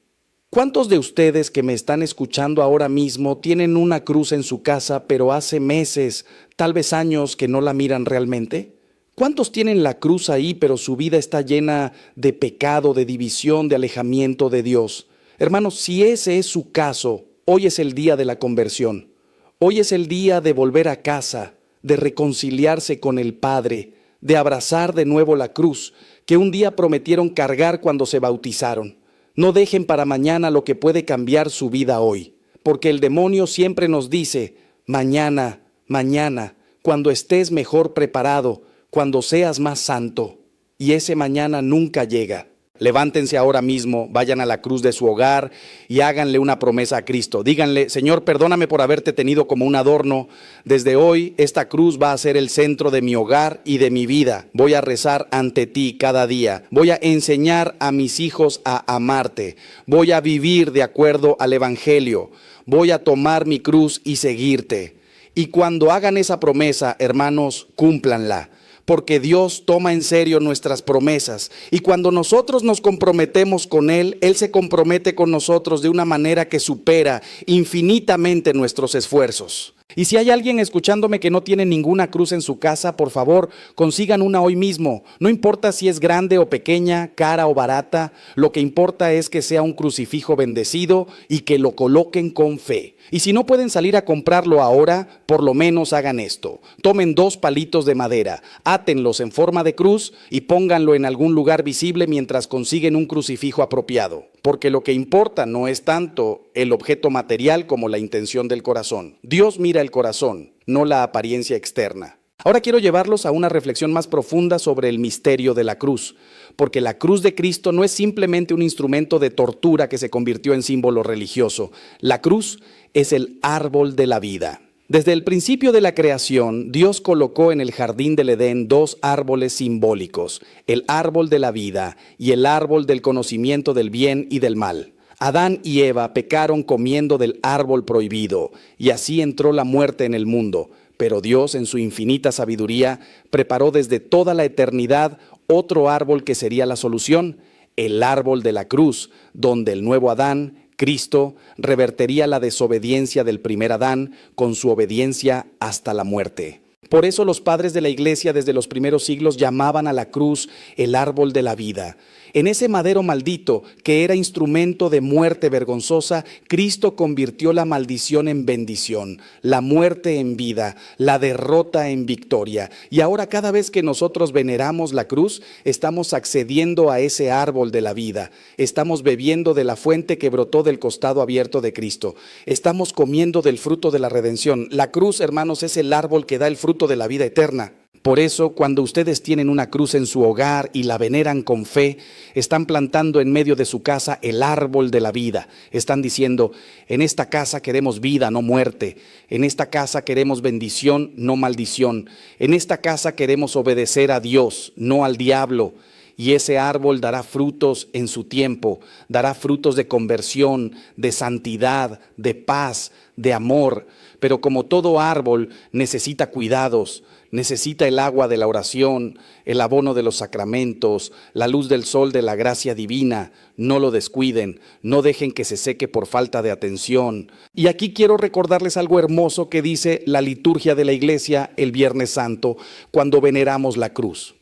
¿Cuántos de ustedes que me están escuchando ahora mismo tienen una cruz en su casa, pero hace meses, tal vez años, que no la miran realmente? ¿Cuántos tienen la cruz ahí, pero su vida está llena de pecado, de división, de alejamiento de Dios? Hermanos, si ese es su caso, hoy es el día de la conversión. Hoy es el día de volver a casa, de reconciliarse con el Padre, de abrazar de nuevo la cruz que un día prometieron cargar cuando se bautizaron. No dejen para mañana lo que puede cambiar su vida hoy, porque el demonio siempre nos dice: mañana, mañana, cuando estés mejor preparado, cuando seas más santo. Y ese mañana nunca llega. Levántense ahora mismo, vayan a la cruz de su hogar y háganle una promesa a Cristo. Díganle: Señor, perdóname por haberte tenido como un adorno. Desde hoy esta cruz va a ser el centro de mi hogar y de mi vida. Voy a rezar ante ti cada día. Voy a enseñar a mis hijos a amarte. Voy a vivir de acuerdo al Evangelio. Voy a tomar mi cruz y seguirte. Y cuando hagan esa promesa, hermanos, cúmplanla. Porque Dios toma en serio nuestras promesas. Y cuando nosotros nos comprometemos con Él, Él se compromete con nosotros de una manera que supera infinitamente nuestros esfuerzos. Y si hay alguien escuchándome que no tiene ninguna cruz en su casa, por favor, consigan una hoy mismo. No importa si es grande o pequeña, cara o barata, lo que importa es que sea un crucifijo bendecido y que lo coloquen con fe. Y si no pueden salir a comprarlo ahora, por lo menos hagan esto. Tomen 2 palitos de madera, átenlos en forma de cruz y pónganlo en algún lugar visible mientras consiguen un crucifijo apropiado. Porque lo que importa no es tanto el objeto material como la intención del corazón. Dios mira el corazón, no la apariencia externa. Ahora quiero llevarlos a una reflexión más profunda sobre el misterio de la cruz, porque la cruz de Cristo no es simplemente un instrumento de tortura que se convirtió en símbolo religioso. La cruz es el árbol de la vida. Desde el principio de la creación, Dios colocó en el jardín del Edén 2 árboles simbólicos, el árbol de la vida y el árbol del conocimiento del bien y del mal. Adán y Eva pecaron comiendo del árbol prohibido, y así entró la muerte en el mundo. Pero Dios, en su infinita sabiduría, preparó desde toda la eternidad otro árbol que sería la solución, el árbol de la cruz, donde el nuevo Adán, Cristo, revertiría la desobediencia del primer Adán con su obediencia hasta la muerte. Por eso los padres de la iglesia desde los primeros siglos llamaban a la cruz el árbol de la vida. En ese madero maldito, que era instrumento de muerte vergonzosa, Cristo convirtió la maldición en bendición, la muerte en vida, la derrota en victoria. Y ahora cada vez que nosotros veneramos la cruz, estamos accediendo a ese árbol de la vida. Estamos bebiendo de la fuente que brotó del costado abierto de Cristo. Estamos comiendo del fruto de la redención. La cruz, hermanos, es el árbol que da el fruto de la vida eterna. Por eso, cuando ustedes tienen una cruz en su hogar y la veneran con fe, están plantando en medio de su casa el árbol de la vida. Están diciendo, en esta casa queremos vida, no muerte. En esta casa queremos bendición, no maldición. En esta casa queremos obedecer a Dios, no al diablo. Y ese árbol dará frutos en su tiempo, dará frutos de conversión, de santidad, de paz, de amor. Pero como todo árbol necesita cuidados, necesita el agua de la oración, el abono de los sacramentos, la luz del sol de la gracia divina. No lo descuiden, no dejen que se seque por falta de atención. Y aquí quiero recordarles algo hermoso que dice la liturgia de la iglesia el Viernes Santo, cuando veneramos la cruz.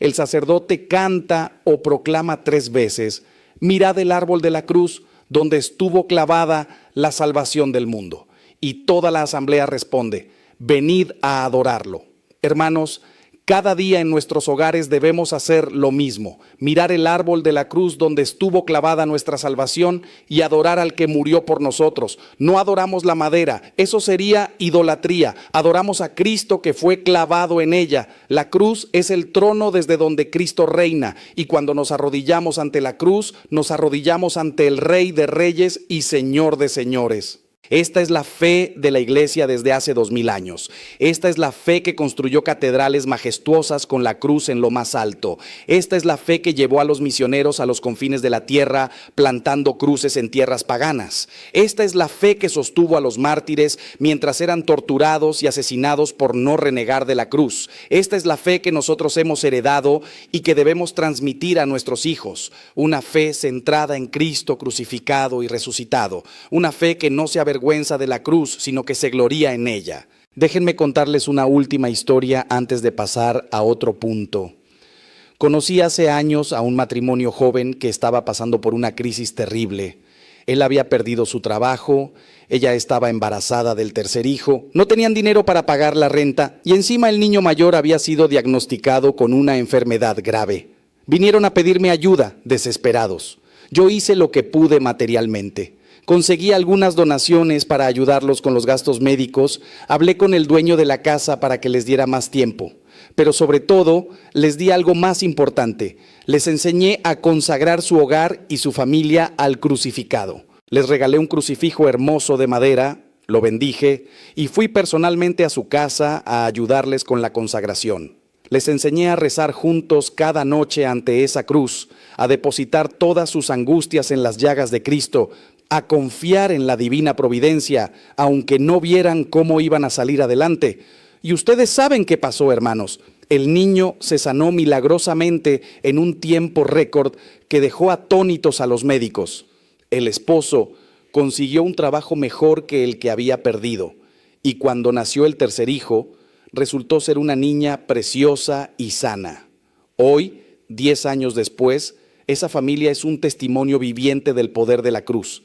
El sacerdote canta o proclama 3 veces, mirad el árbol de la cruz donde estuvo clavada la salvación del mundo. Y toda la asamblea responde, venid a adorarlo. Hermanos, cada día en nuestros hogares debemos hacer lo mismo, mirar el árbol de la cruz donde estuvo clavada nuestra salvación y adorar al que murió por nosotros. No adoramos la madera, eso sería idolatría. Adoramos a Cristo que fue clavado en ella. La cruz es el trono desde donde Cristo reina, y cuando nos arrodillamos ante la cruz, nos arrodillamos ante el Rey de Reyes y Señor de Señores. Esta es la fe de la iglesia desde hace 2000 años. Esta es la fe que construyó catedrales majestuosas con la cruz en lo más alto. Esta es la fe que llevó a los misioneros a los confines de la tierra, plantando cruces en tierras paganas. Esta es la fe que sostuvo a los mártires mientras eran torturados y asesinados por no renegar de la cruz. Esta es la fe que nosotros hemos heredado y que debemos transmitir a nuestros hijos. Una fe centrada en Cristo crucificado y resucitado. Una fe que no se avergüenza de la cruz, sino que se gloría en ella. Déjenme contarles una última historia antes de pasar a otro punto. Conocí hace años a un matrimonio joven que estaba pasando por una crisis terrible. Él había perdido su trabajo, ella estaba embarazada del 3er hijo, no tenían dinero para pagar la renta y encima el niño mayor había sido diagnosticado con una enfermedad grave. Vinieron a pedirme ayuda, desesperados. Yo hice lo que pude materialmente. Conseguí algunas donaciones para ayudarlos con los gastos médicos, hablé con el dueño de la casa para que les diera más tiempo, pero sobre todo les di algo más importante, les enseñé a consagrar su hogar y su familia al crucificado. Les regalé un crucifijo hermoso de madera, lo bendije y fui personalmente a su casa a ayudarles con la consagración. Les enseñé a rezar juntos cada noche ante esa cruz, a depositar todas sus angustias en las llagas de Cristo, a confiar en la divina providencia, aunque no vieran cómo iban a salir adelante. Y ustedes saben qué pasó, hermanos. El niño se sanó milagrosamente en un tiempo récord que dejó atónitos a los médicos. El esposo consiguió un trabajo mejor que el que había perdido. Y cuando nació el 3er hijo, resultó ser una niña preciosa y sana. Hoy, 10 años después, esa familia es un testimonio viviente del poder de la cruz.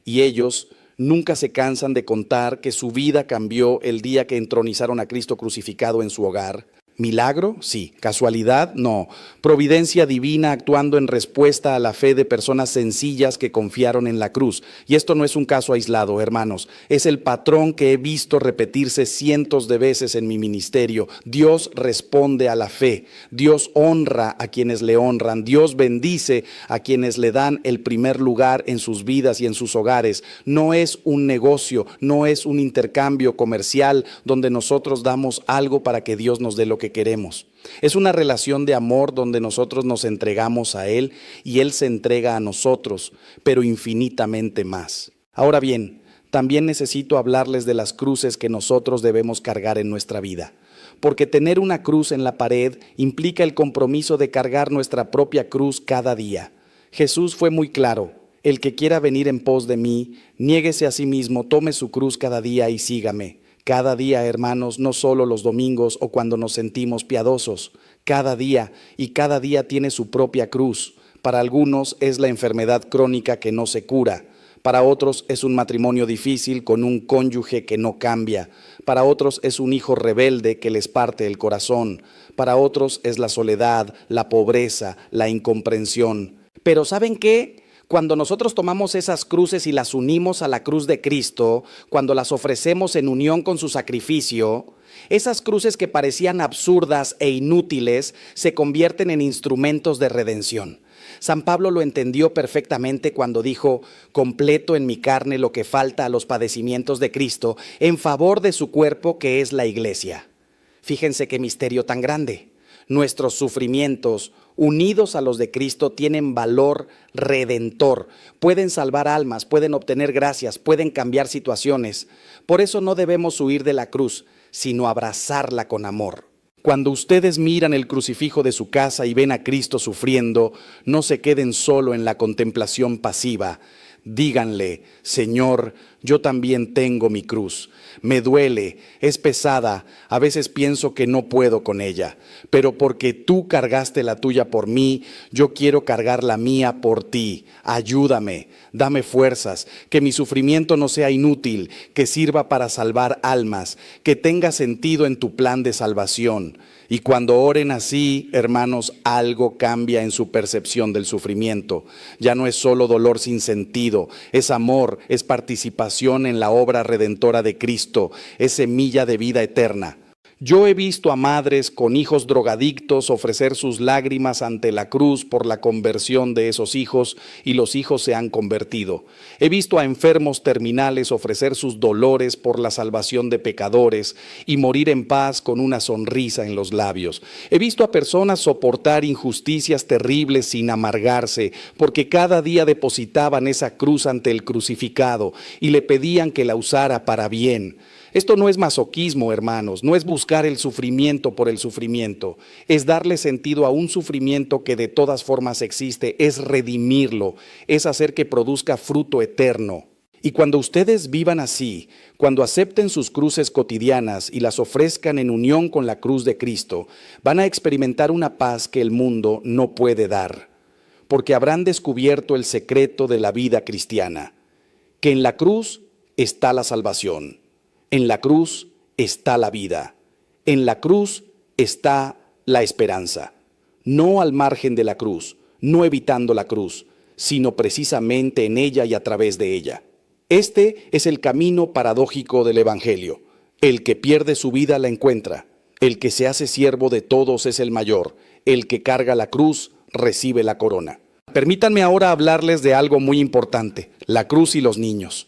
Y ellos nunca se cansan de contar que su vida cambió el día que entronizaron a Cristo crucificado en su hogar. ¿Milagro? Sí. ¿Casualidad? No. Providencia divina actuando en respuesta a la fe de personas sencillas que confiaron en la cruz. Y esto no es un caso aislado, hermanos. Es el patrón que he visto repetirse cientos de veces en mi ministerio. Dios responde a la fe. Dios honra a quienes le honran. Dios bendice a quienes le dan el primer lugar en sus vidas y en sus hogares. No es un negocio, no es un intercambio comercial donde nosotros damos algo para que Dios nos dé lo que queremos. Es una relación de amor donde nosotros nos entregamos a Él y Él se entrega a nosotros, pero infinitamente más. Ahora bien, también necesito hablarles de las cruces que nosotros debemos cargar en nuestra vida, porque tener una cruz en la pared implica el compromiso de cargar nuestra propia cruz cada día. Jesús fue muy claro: el que quiera venir en pos de mí, niéguese a sí mismo, tome su cruz cada día y sígame. Cada día, hermanos, no solo los domingos o cuando nos sentimos piadosos, cada día, y cada día tiene su propia cruz. Para algunos es la enfermedad crónica que no se cura. Para otros es un matrimonio difícil con un cónyuge que no cambia. Para otros es un hijo rebelde que les parte el corazón. Para otros es la soledad, la pobreza, la incomprensión. Pero ¿saben qué? Cuando nosotros tomamos esas cruces y las unimos a la cruz de Cristo, cuando las ofrecemos en unión con su sacrificio, esas cruces que parecían absurdas e inútiles se convierten en instrumentos de redención. San Pablo lo entendió perfectamente cuando dijo: completo en mi carne lo que falta a los padecimientos de Cristo en favor de su cuerpo, que es la iglesia. Fíjense qué misterio tan grande. Nuestros sufrimientos, unidos a los de Cristo, tienen valor redentor. Pueden salvar almas, pueden obtener gracias, pueden cambiar situaciones. Por eso no debemos huir de la cruz, sino abrazarla con amor. Cuando ustedes miran el crucifijo de su casa y ven a Cristo sufriendo, no se queden solo en la contemplación pasiva. Díganle: Señor, yo también tengo mi cruz. Me duele, es pesada, a veces pienso que no puedo con ella, pero porque tú cargaste la tuya por mí, yo quiero cargar la mía por ti. Ayúdame, dame fuerzas, que mi sufrimiento no sea inútil, que sirva para salvar almas, que tenga sentido en tu plan de salvación. Y cuando oren así, hermanos, algo cambia en su percepción del sufrimiento. Ya no es solo dolor sin sentido, es amor, es participación en la obra redentora de Cristo, es semilla de vida eterna. Yo he visto a madres con hijos drogadictos ofrecer sus lágrimas ante la cruz por la conversión de esos hijos, y los hijos se han convertido. He visto a enfermos terminales ofrecer sus dolores por la salvación de pecadores y morir en paz con una sonrisa en los labios. He visto a personas soportar injusticias terribles sin amargarse, porque cada día depositaban esa cruz ante el crucificado y le pedían que la usara para bien. Esto no es masoquismo, hermanos, no es buscar el sufrimiento por el sufrimiento, es darle sentido a un sufrimiento que de todas formas existe, es redimirlo, es hacer que produzca fruto eterno. Y cuando ustedes vivan así, cuando acepten sus cruces cotidianas y las ofrezcan en unión con la cruz de Cristo, van a experimentar una paz que el mundo no puede dar, porque habrán descubierto el secreto de la vida cristiana, que en la cruz está la salvación. En la cruz está la vida, en la cruz está la esperanza, no al margen de la cruz, no evitando la cruz, sino precisamente en ella y a través de ella. Este es el camino paradójico del Evangelio. El que pierde su vida la encuentra, el que se hace siervo de todos es el mayor, el que carga la cruz recibe la corona. Permítanme ahora hablarles de algo muy importante: la cruz y los niños.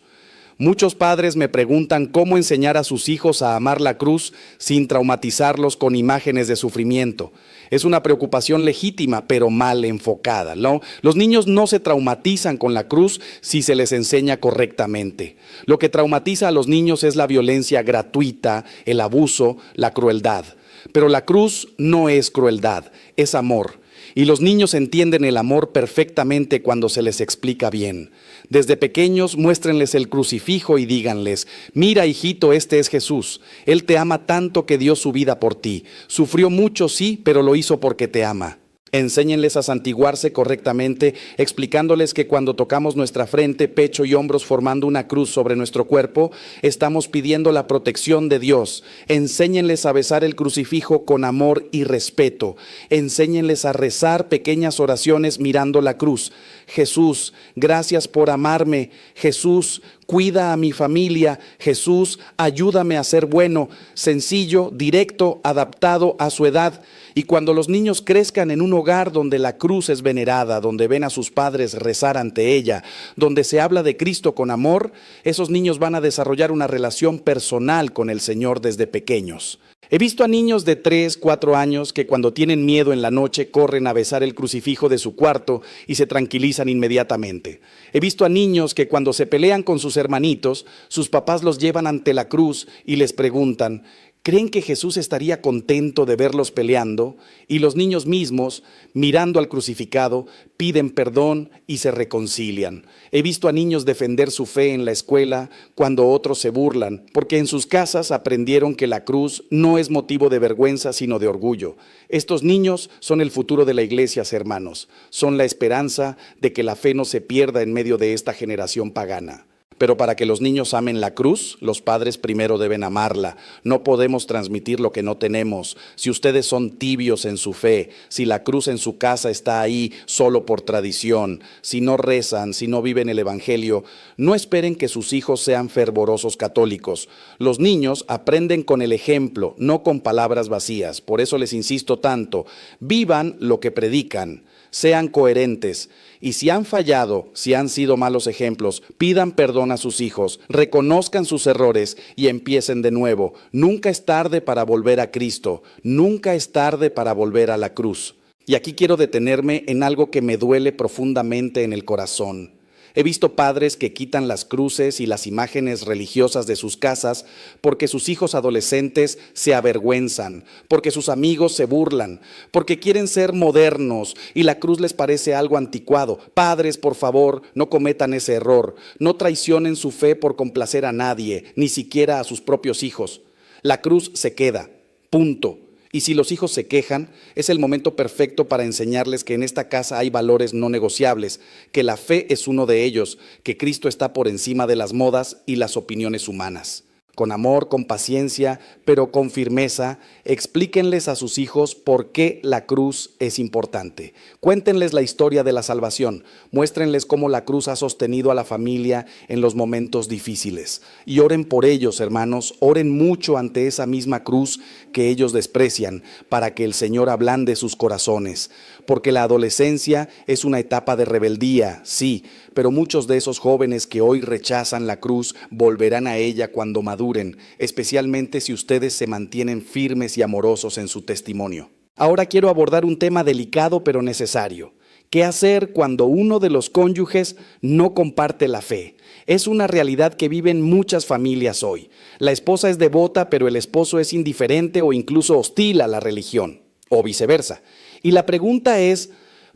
Muchos padres me preguntan cómo enseñar a sus hijos a amar la cruz sin traumatizarlos con imágenes de sufrimiento. Es una preocupación legítima, pero mal enfocada, ¿no? Los niños no se traumatizan con la cruz si se les enseña correctamente. Lo que traumatiza a los niños es la violencia gratuita, el abuso, la crueldad. Pero la cruz no es crueldad, es amor. Y los niños entienden el amor perfectamente cuando se les explica bien. Desde pequeños muéstrenles el crucifijo y díganles: mira, hijito, este es Jesús. Él te ama tanto que dio su vida por ti. Sufrió mucho, sí, pero lo hizo porque te ama. Enséñenles a santiguarse correctamente, explicándoles que cuando tocamos nuestra frente, pecho y hombros formando una cruz sobre nuestro cuerpo, estamos pidiendo la protección de Dios. Enséñenles a besar el crucifijo con amor y respeto. Enséñenles a rezar pequeñas oraciones mirando la cruz. Jesús, gracias por amarme. Jesús, cuida a mi familia. Jesús, ayúdame a ser bueno. Sencillo, directo, adaptado a su edad. Y cuando los niños crezcan en un hogar donde la cruz es venerada, donde ven a sus padres rezar ante ella, donde se habla de Cristo con amor, esos niños van a desarrollar una relación personal con el Señor desde pequeños. He visto a niños de 3, 4 años que cuando tienen miedo en la noche corren a besar el crucifijo de su cuarto y se tranquilizan inmediatamente. He visto a niños que cuando se pelean con sus hermanitos, sus papás los llevan ante la cruz y les preguntan: ¿Creen que Jesús estaría contento de verlos peleando? Y los niños mismos, mirando al crucificado, piden perdón y se reconcilian. He visto a niños defender su fe en la escuela cuando otros se burlan, porque en sus casas aprendieron que la cruz no es motivo de vergüenza, sino de orgullo. Estos niños son el futuro de la iglesia, hermanos. Son la esperanza de que la fe no se pierda en medio de esta generación pagana. Pero para que los niños amen la cruz, los padres primero deben amarla. No podemos transmitir lo que no tenemos. Si ustedes son tibios en su fe, si la cruz en su casa está ahí solo por tradición, si no rezan, si no viven el evangelio, no esperen que sus hijos sean fervorosos católicos. Los niños aprenden con el ejemplo, no con palabras vacías. Por eso les insisto tanto, vivan lo que predican. Sean coherentes y si han fallado, si han sido malos ejemplos, pidan perdón a sus hijos, reconozcan sus errores y empiecen de nuevo. Nunca es tarde para volver a Cristo, nunca es tarde para volver a la cruz. Y aquí quiero detenerme en algo que me duele profundamente en el corazón. He visto padres que quitan las cruces y las imágenes religiosas de sus casas porque sus hijos adolescentes se avergüenzan, porque sus amigos se burlan, porque quieren ser modernos y la cruz les parece algo anticuado. Padres, por favor, no cometan ese error. No traicionen su fe por complacer a nadie, ni siquiera a sus propios hijos. La cruz se queda, punto. Y si los hijos se quejan, es el momento perfecto para enseñarles que en esta casa hay valores no negociables, que la fe es uno de ellos, que Cristo está por encima de las modas y las opiniones humanas. Con amor, con paciencia, pero con firmeza, explíquenles a sus hijos por qué la cruz es importante. Cuéntenles la historia de la salvación, muéstrenles cómo la cruz ha sostenido a la familia en los momentos difíciles. Y oren por ellos, hermanos, oren mucho ante esa misma cruz que ellos desprecian, para que el Señor ablande sus corazones. Porque la adolescencia es una etapa de rebeldía, sí, pero muchos de esos jóvenes que hoy rechazan la cruz volverán a ella cuando maduren, especialmente si ustedes se mantienen firmes y amorosos en su testimonio. Ahora quiero abordar un tema delicado pero necesario. ¿Qué hacer cuando uno de los cónyuges no comparte la fe? Es una realidad que viven muchas familias hoy. La esposa es devota, pero el esposo es indiferente o incluso hostil a la religión, o viceversa. Y la pregunta es,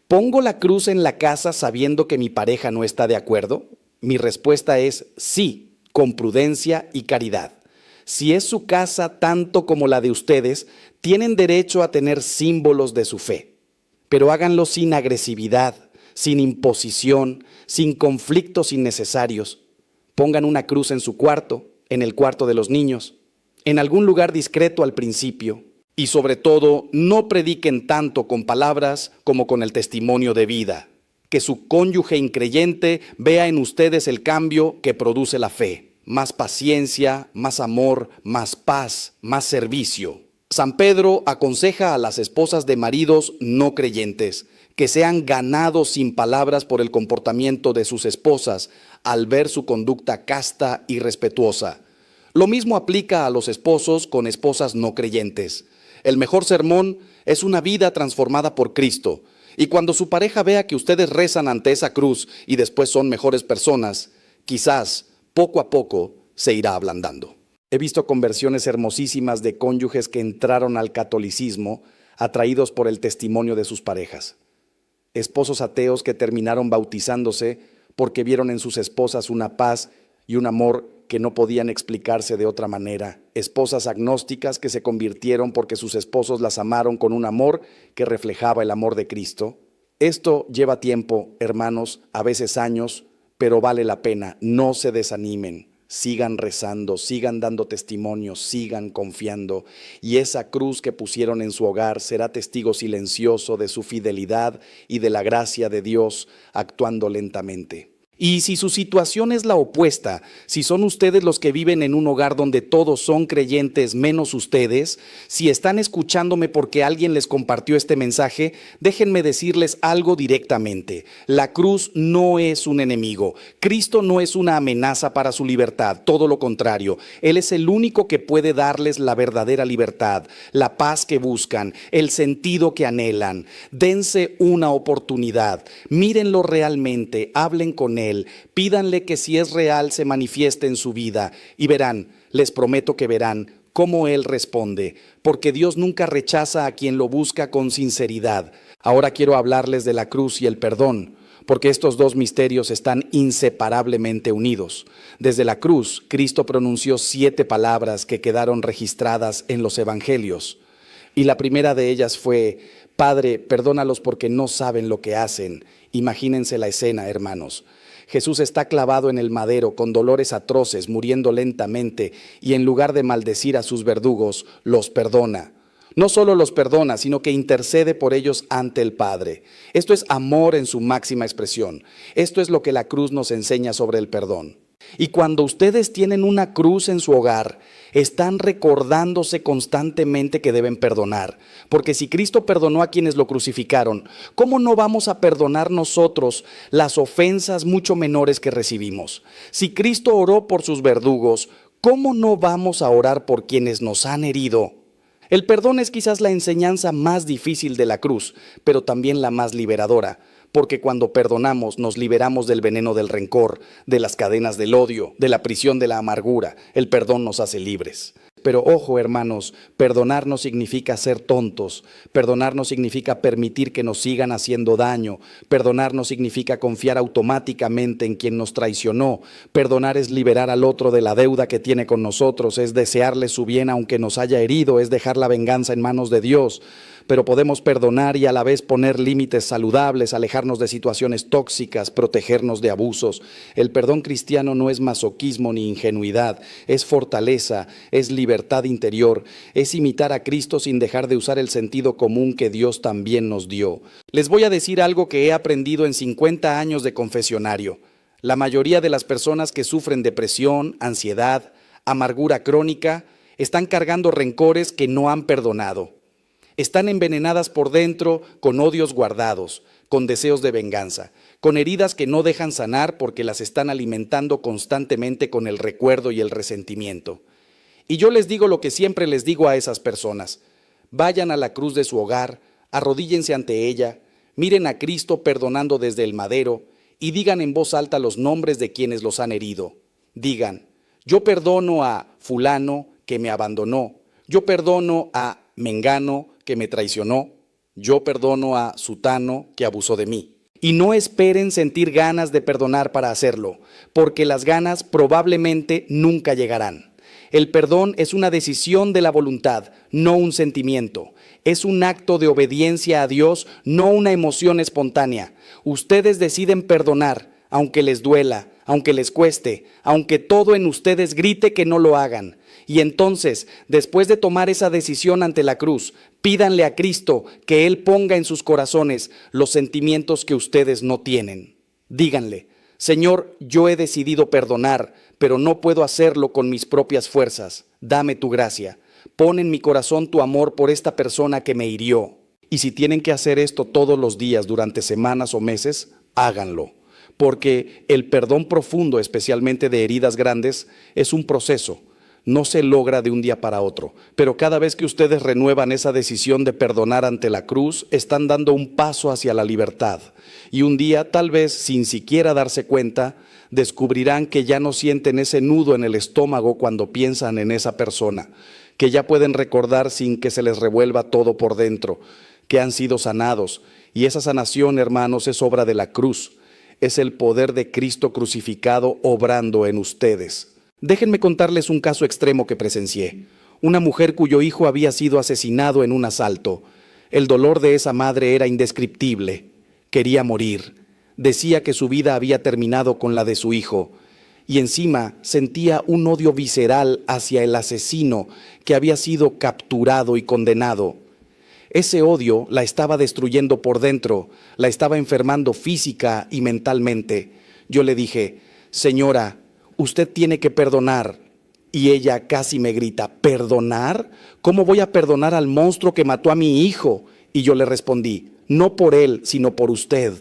¿pongo la cruz en la casa sabiendo que mi pareja no está de acuerdo? Mi respuesta es sí, con prudencia y caridad. Si es su casa tanto como la de ustedes, tienen derecho a tener símbolos de su fe, pero háganlo sin agresividad, sin imposición, sin conflictos innecesarios. Pongan una cruz en su cuarto, en el cuarto de los niños, en algún lugar discreto al principio. Y sobre todo, no prediquen tanto con palabras como con el testimonio de vida. Que su cónyuge increyente vea en ustedes el cambio que produce la fe. Más paciencia, más amor, más paz, más servicio. San Pedro aconseja a las esposas de maridos no creyentes que sean ganados sin palabras por el comportamiento de sus esposas al ver su conducta casta y respetuosa. Lo mismo aplica a los esposos con esposas no creyentes. El mejor sermón es una vida transformada por Cristo. Y cuando su pareja vea que ustedes rezan ante esa cruz y después son mejores personas, quizás poco a poco se irá ablandando. He visto conversiones hermosísimas de cónyuges que entraron al catolicismo atraídos por el testimonio de sus parejas. Esposos ateos que terminaron bautizándose porque vieron en sus esposas una paz y un amor que no podían explicarse de otra manera. Esposas agnósticas que se convirtieron porque sus esposos las amaron con un amor que reflejaba el amor de Cristo. Esto lleva tiempo, hermanos, a veces años, pero vale la pena. No se desanimen, sigan rezando, sigan dando testimonio, sigan confiando. Y esa cruz que pusieron en su hogar será testigo silencioso de su fidelidad y de la gracia de Dios actuando lentamente. Y si su situación es la opuesta, si son ustedes los que viven en un hogar donde todos son creyentes menos ustedes, si están escuchándome porque alguien les compartió este mensaje, déjenme decirles algo directamente. La cruz no es un enemigo. Cristo no es una amenaza para su libertad, todo lo contrario. Él es el único que puede darles la verdadera libertad, la paz que buscan, el sentido que anhelan. Dense una oportunidad, mírenlo realmente, hablen con él. Pídanle que si es real se manifieste en su vida y verán, les prometo que verán cómo él responde, porque Dios nunca rechaza a quien lo busca con sinceridad. Ahora quiero hablarles de la cruz y el perdón, porque estos dos misterios están inseparablemente unidos. Desde la cruz, Cristo pronunció 7 palabras que quedaron registradas en los evangelios. Y la primera de ellas fue: Padre, perdónalos porque no saben lo que hacen. Imagínense la escena, hermanos. Jesús está clavado en el madero con dolores atroces, muriendo lentamente, y en lugar de maldecir a sus verdugos, los perdona. No solo los perdona, sino que intercede por ellos ante el Padre. Esto es amor en su máxima expresión. Esto es lo que la cruz nos enseña sobre el perdón. Y cuando ustedes tienen una cruz en su hogar, están recordándose constantemente que deben perdonar. Porque si Cristo perdonó a quienes lo crucificaron, ¿cómo no vamos a perdonar nosotros las ofensas mucho menores que recibimos? Si Cristo oró por sus verdugos, ¿cómo no vamos a orar por quienes nos han herido? El perdón es quizás la enseñanza más difícil de la cruz, pero también la más liberadora. Porque cuando perdonamos nos liberamos del veneno del rencor, de las cadenas del odio, de la prisión de la amargura. El perdón nos hace libres. Pero ojo, hermanos, perdonar no significa ser tontos. Perdonar no significa permitir que nos sigan haciendo daño. Perdonar no significa confiar automáticamente en quien nos traicionó. Perdonar es liberar al otro de la deuda que tiene con nosotros, es desearle su bien aunque nos haya herido, es dejar la venganza en manos de Dios. Pero podemos perdonar y a la vez poner límites saludables, alejarnos de situaciones tóxicas, protegernos de abusos. El perdón cristiano no es masoquismo ni ingenuidad, es fortaleza, es libertad interior, es imitar a Cristo sin dejar de usar el sentido común que Dios también nos dio. Les voy a decir algo que he aprendido en 50 años de confesionario. La mayoría de las personas que sufren depresión, ansiedad, amargura crónica, están cargando rencores que no han perdonado. Están envenenadas por dentro con odios guardados, con deseos de venganza, con heridas que no dejan sanar porque las están alimentando constantemente con el recuerdo y el resentimiento. Y yo les digo lo que siempre les digo a esas personas: vayan a la cruz de su hogar, arrodíllense ante ella, miren a Cristo perdonando desde el madero y digan en voz alta los nombres de quienes los han herido. Digan: yo perdono a fulano que me abandonó, yo perdono a mengano que me traicionó, yo perdono a sutano que abusó de mí. Y no esperen sentir ganas de perdonar para hacerlo, porque las ganas probablemente nunca llegarán. El perdón es una decisión de la voluntad, no un sentimiento. Es un acto de obediencia a Dios, no una emoción espontánea. Ustedes deciden perdonar, aunque les duela, aunque les cueste, aunque todo en ustedes grite que no lo hagan. Y entonces, después de tomar esa decisión ante la cruz, pídanle a Cristo que Él ponga en sus corazones los sentimientos que ustedes no tienen. Díganle: Señor, yo he decidido perdonar, pero no puedo hacerlo con mis propias fuerzas. Dame tu gracia. Pon en mi corazón tu amor por esta persona que me hirió. Y si tienen que hacer esto todos los días durante semanas o meses, háganlo. Porque el perdón profundo, especialmente de heridas grandes, es un proceso. No se logra de un día para otro, pero cada vez que ustedes renuevan esa decisión de perdonar ante la cruz, están dando un paso hacia la libertad. Y un día, tal vez sin siquiera darse cuenta, descubrirán que ya no sienten ese nudo en el estómago cuando piensan en esa persona, que ya pueden recordar sin que se les revuelva todo por dentro, que han sido sanados. Y esa sanación, hermanos, es obra de la cruz, es el poder de Cristo crucificado obrando en ustedes. Déjenme contarles un caso extremo que presencié. Una mujer cuyo hijo había sido asesinado en un asalto. El dolor de esa madre era indescriptible. Quería morir. Decía que su vida había terminado con la de su hijo. Y encima sentía un odio visceral hacia el asesino que había sido capturado y condenado. Ese odio la estaba destruyendo por dentro, la estaba enfermando física y mentalmente. Yo le dije: señora, usted tiene que perdonar. Y ella casi me grita: ¿perdonar? ¿Cómo voy a perdonar al monstruo que mató a mi hijo? Y yo le respondí: no por él, sino por usted.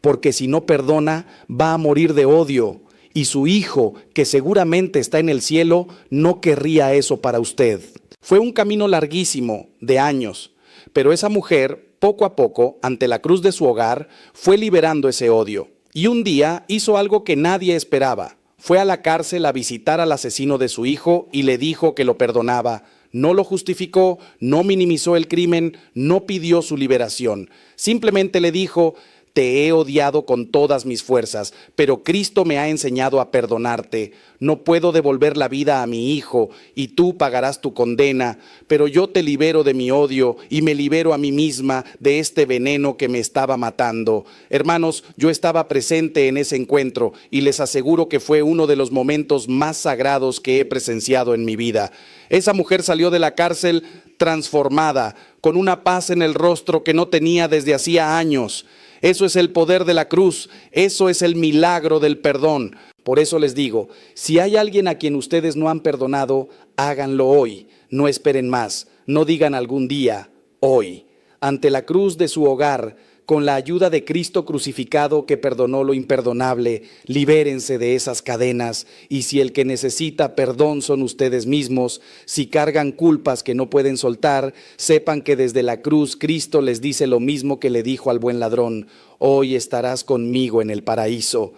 Porque si no perdona, va a morir de odio. Y su hijo, que seguramente está en el cielo, no querría eso para usted. Fue un camino larguísimo, de años. Pero esa mujer, poco a poco, ante la cruz de su hogar, fue liberando ese odio. Y un día hizo algo que nadie esperaba. Fue a la cárcel a visitar al asesino de su hijo y le dijo que lo perdonaba, no lo justificó, no minimizó el crimen, no pidió su liberación. Simplemente le dijo: te he odiado con todas mis fuerzas, pero Cristo me ha enseñado a perdonarte. No puedo devolver la vida a mi hijo y tú pagarás tu condena, pero yo te libero de mi odio y me libero a mí misma de este veneno que me estaba matando. Hermanos, yo estaba presente en ese encuentro y les aseguro que fue uno de los momentos más sagrados que he presenciado en mi vida. Esa mujer salió de la cárcel transformada, con una paz en el rostro que no tenía desde hacía años. Eso es el poder de la cruz, eso es el milagro del perdón. Por eso les digo, si hay alguien a quien ustedes no han perdonado, háganlo hoy, no esperen más, no digan algún día, hoy. Ante la cruz de su hogar, con la ayuda de Cristo crucificado que perdonó lo imperdonable, libérense de esas cadenas. Y si el que necesita perdón son ustedes mismos, si cargan culpas que no pueden soltar, sepan que desde la cruz Cristo les dice lo mismo que le dijo al buen ladrón: hoy estarás conmigo en el paraíso.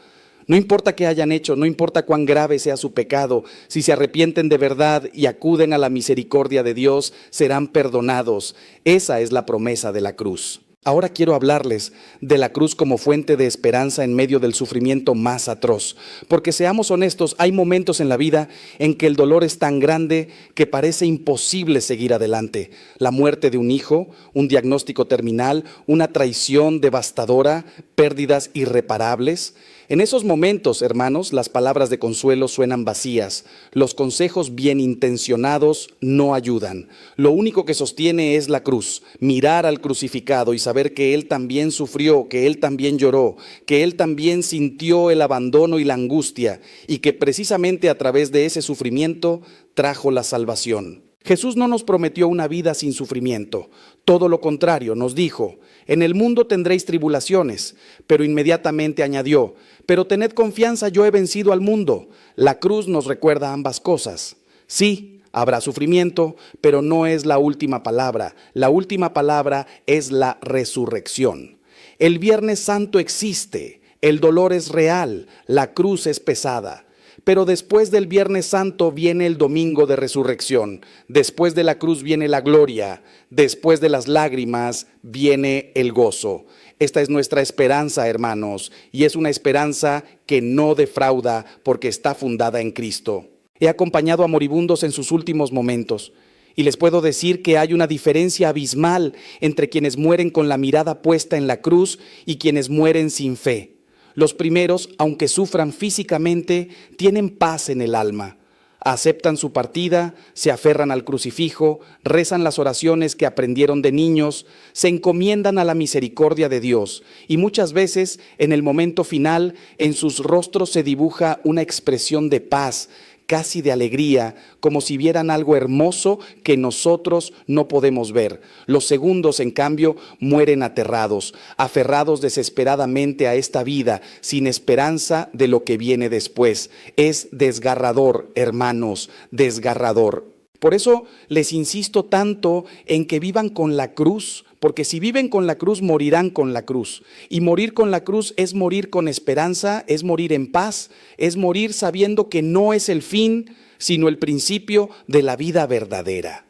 No importa qué hayan hecho, no importa cuán grave sea su pecado, si se arrepienten de verdad y acuden a la misericordia de Dios, serán perdonados. Esa es la promesa de la cruz. Ahora quiero hablarles de la cruz como fuente de esperanza en medio del sufrimiento más atroz. Porque seamos honestos, hay momentos en la vida en que el dolor es tan grande que parece imposible seguir adelante. La muerte de un hijo, un diagnóstico terminal, una traición devastadora, pérdidas irreparables. En esos momentos, hermanos, las palabras de consuelo suenan vacías. Los consejos bien intencionados no ayudan. Lo único que sostiene es la cruz. Mirar al crucificado y saber que Él también sufrió, que Él también lloró, que Él también sintió el abandono y la angustia, y que precisamente a través de ese sufrimiento trajo la salvación. Jesús no nos prometió una vida sin sufrimiento. Todo lo contrario, nos dijo: en el mundo tendréis tribulaciones, pero inmediatamente añadió: pero tened confianza, yo he vencido al mundo. La cruz nos recuerda ambas cosas. Sí, habrá sufrimiento, pero no es la última palabra. La última palabra es la resurrección. El Viernes Santo existe, el dolor es real, la cruz es pesada. Pero después del Viernes Santo viene el Domingo de Resurrección. Después de la cruz viene la gloria. Después de las lágrimas viene el gozo. Esta es nuestra esperanza, hermanos, y es una esperanza que no defrauda porque está fundada en Cristo. He acompañado a moribundos en sus últimos momentos y les puedo decir que hay una diferencia abismal entre quienes mueren con la mirada puesta en la cruz y quienes mueren sin fe. Los primeros, aunque sufran físicamente, tienen paz en el alma. Aceptan su partida, se aferran al crucifijo, rezan las oraciones que aprendieron de niños, se encomiendan a la misericordia de Dios y muchas veces en el momento final en sus rostros se dibuja una expresión de paz, casi de alegría, como si vieran algo hermoso que nosotros no podemos ver. Los segundos, en cambio, mueren aterrados, aferrados desesperadamente a esta vida, sin esperanza de lo que viene después. Es desgarrador, hermanos, desgarrador. Por eso les insisto tanto en que vivan con la cruz, porque si viven con la cruz, morirán con la cruz. Y morir con la cruz es morir con esperanza, es morir en paz, es morir sabiendo que no es el fin, sino el principio de la vida verdadera.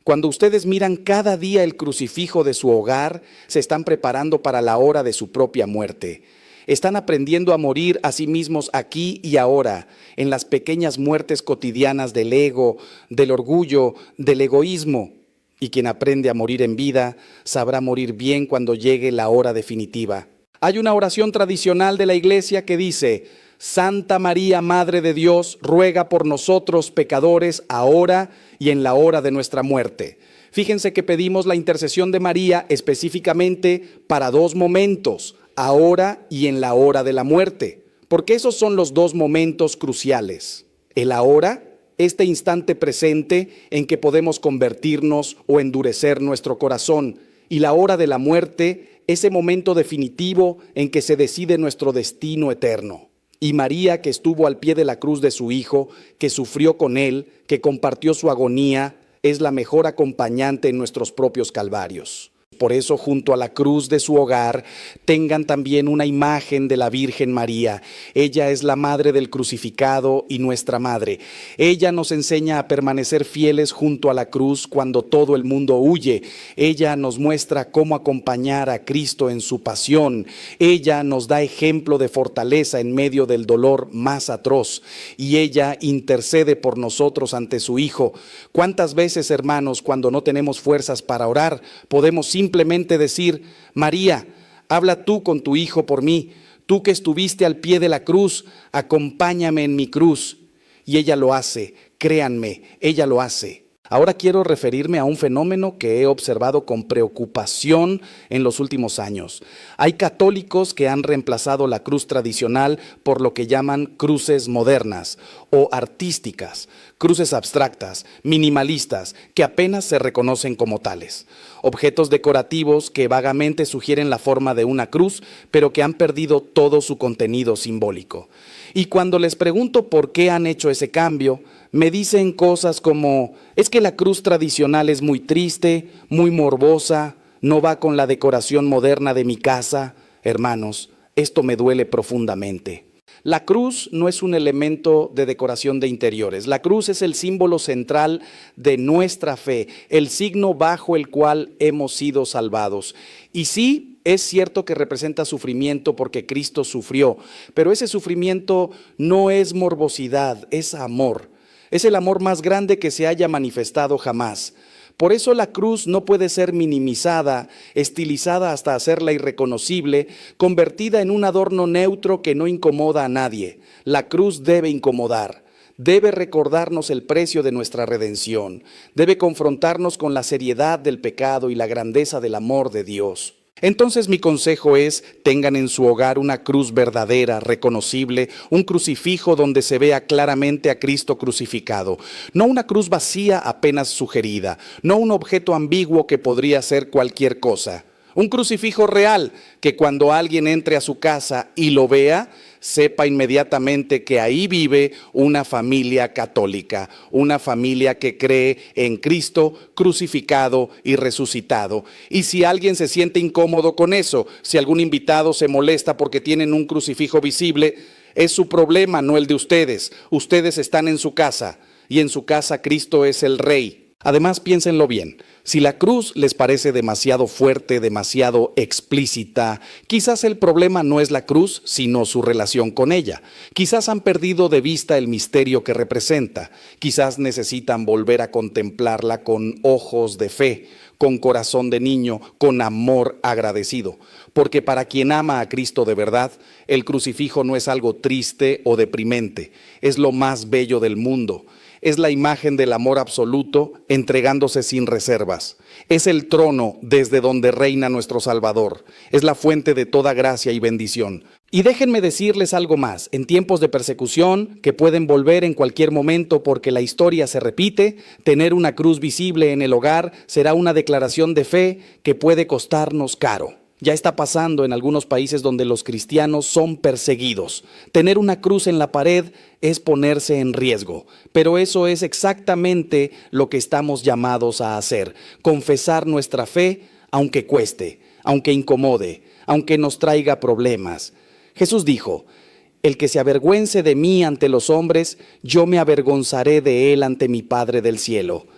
Cuando ustedes miran cada día el crucifijo de su hogar, se están preparando para la hora de su propia muerte. Están aprendiendo a morir a sí mismos aquí y ahora, en las pequeñas muertes cotidianas del ego, del orgullo, del egoísmo. Y quien aprende a morir en vida, sabrá morir bien cuando llegue la hora definitiva. Hay una oración tradicional de la iglesia que dice: Santa María, Madre de Dios, ruega por nosotros pecadores, ahora y en la hora de nuestra muerte. Fíjense que pedimos la intercesión de María específicamente para dos momentos: ahora y en la hora de la muerte, porque esos son los dos momentos cruciales. El ahora, este instante presente en que podemos convertirnos o endurecer nuestro corazón, y la hora de la muerte, ese momento definitivo en que se decide nuestro destino eterno. Y María, que estuvo al pie de la cruz de su Hijo, que sufrió con Él, que compartió su agonía, es la mejor acompañante en nuestros propios calvarios. Por eso, junto a la cruz de su hogar, tengan también una imagen de la Virgen María. Ella es la madre del crucificado y nuestra madre. Ella nos enseña a permanecer fieles junto a la cruz cuando todo el mundo huye. Ella nos muestra cómo acompañar a Cristo en su pasión. Ella nos da ejemplo de fortaleza en medio del dolor más atroz. Y ella intercede por nosotros ante su Hijo. ¿Cuántas veces, hermanos, cuando no tenemos fuerzas para orar, podemos simplemente decir: María, habla tú con tu Hijo por mí, tú que estuviste al pie de la cruz, acompáñame en mi cruz? Y ella lo hace, créanme, ella lo hace. Ahora quiero referirme a un fenómeno que he observado con preocupación en los últimos años. Hay católicos que han reemplazado la cruz tradicional por lo que llaman cruces modernas o artísticas, cruces abstractas, minimalistas, que apenas se reconocen como tales. Objetos decorativos que vagamente sugieren la forma de una cruz, pero que han perdido todo su contenido simbólico. Y cuando les pregunto por qué han hecho ese cambio, me dicen cosas como: es que la cruz tradicional es muy triste, muy morbosa, no va con la decoración moderna de mi casa. Hermanos, esto me duele profundamente. La cruz no es un elemento de decoración de interiores. La cruz es el símbolo central de nuestra fe, el signo bajo el cual hemos sido salvados. Y sí, es cierto que representa sufrimiento porque Cristo sufrió, pero ese sufrimiento no es morbosidad, es amor. Es el amor más grande que se haya manifestado jamás. Por eso la cruz no puede ser minimizada, estilizada hasta hacerla irreconocible, convertida en un adorno neutro que no incomoda a nadie. La cruz debe incomodar, debe recordarnos el precio de nuestra redención, debe confrontarnos con la seriedad del pecado y la grandeza del amor de Dios. Entonces mi consejo es: tengan en su hogar una cruz verdadera, reconocible, un crucifijo donde se vea claramente a Cristo crucificado. No una cruz vacía apenas sugerida, no un objeto ambiguo que podría ser cualquier cosa. Un crucifijo real que cuando alguien entre a su casa y lo vea, sepa inmediatamente que ahí vive una familia católica, una familia que cree en Cristo crucificado y resucitado. Y si alguien se siente incómodo con eso, si algún invitado se molesta porque tienen un crucifijo visible, es su problema, no el de ustedes. Ustedes están en su casa y en su casa Cristo es el Rey. Además, piénsenlo bien. Si la cruz les parece demasiado fuerte, demasiado explícita, quizás el problema no es la cruz, sino su relación con ella. Quizás han perdido de vista el misterio que representa. Quizás necesitan volver a contemplarla con ojos de fe, con corazón de niño, con amor agradecido. Porque para quien ama a Cristo de verdad, el crucifijo no es algo triste o deprimente, es lo más bello del mundo. Es la imagen del amor absoluto entregándose sin reservas. Es el trono desde donde reina nuestro Salvador. Es la fuente de toda gracia y bendición. Y déjenme decirles algo más. En tiempos de persecución, que pueden volver en cualquier momento porque la historia se repite, tener una cruz visible en el hogar será una declaración de fe que puede costarnos caro. Ya está pasando en algunos países donde los cristianos son perseguidos. Tener una cruz en la pared es ponerse en riesgo, pero eso es exactamente lo que estamos llamados a hacer: confesar nuestra fe, aunque cueste, aunque incomode, aunque nos traiga problemas. Jesús dijo: el que se avergüence de mí ante los hombres, yo me avergonzaré de él ante mi Padre del cielo.